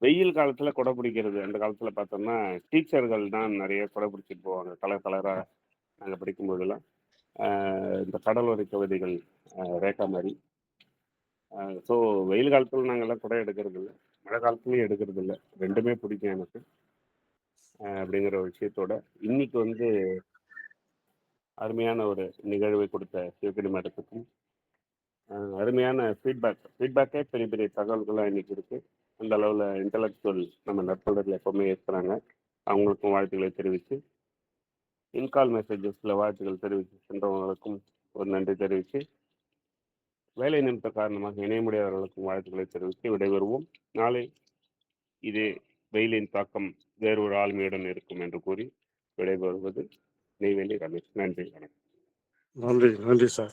வெயில் காலத்துல கொடை பிடிக்கிறது, அந்த காலத்துல பார்த்தோம்னா டீச்சர்கள் தான் நிறைய கொடை பிடிச்சிட்டு போவாங்க. கலர் கலரா நாங்க படிக்கும்போதெல்லாம் இந்த கடலோரை கவிதைகள் ரேகா மாதிரி. ஸோ வெயில் காலத்துல நாங்கெல்லாம் கொடை எடுக்கிறது இல்லை, மழை காலத்துலயும் எடுக்கிறது இல்லை. ரெண்டுமே பிடிக்கும் எனக்கு. அப்படிங்கிற ஒரு விஷயத்தோட இன்னைக்கு வந்து அருமையான ஒரு நிகழ்வை கொடுத்த சிவகனி மேடத்துக்கும் அருமையான ஃபீட்பேக்கே பெரிய பெரிய தகவல்கள்லாம் இன்னைக்கு இருக்கு. அந்த அளவில் இன்டலெக்சுவல் நம்ம நற்பொருள் எப்பவுமே இருக்கிறாங்க. அவங்களுக்கும் வாழ்த்துக்களை தெரிவித்து, இன்கால் மெசேஜஸில் வாழ்த்துக்கள் தெரிவித்து சென்றவங்களுக்கும் ஒரு நன்றி தெரிவித்து, வேலை நிமித்த காரணமாக இணைய முடியாதவர்களுக்கும் வாழ்த்துக்களை தெரிவித்து விடைபெறுவோம். நாளை இதே வெயிலின் தாக்கம் வேறு ஒரு ஆளுமையுடன் இருக்கும் என்று கூறி விடைபெறுவது நெய்வேலி ரமேஷ். நன்றி, வணக்கம். நன்றி நன்றி சார்.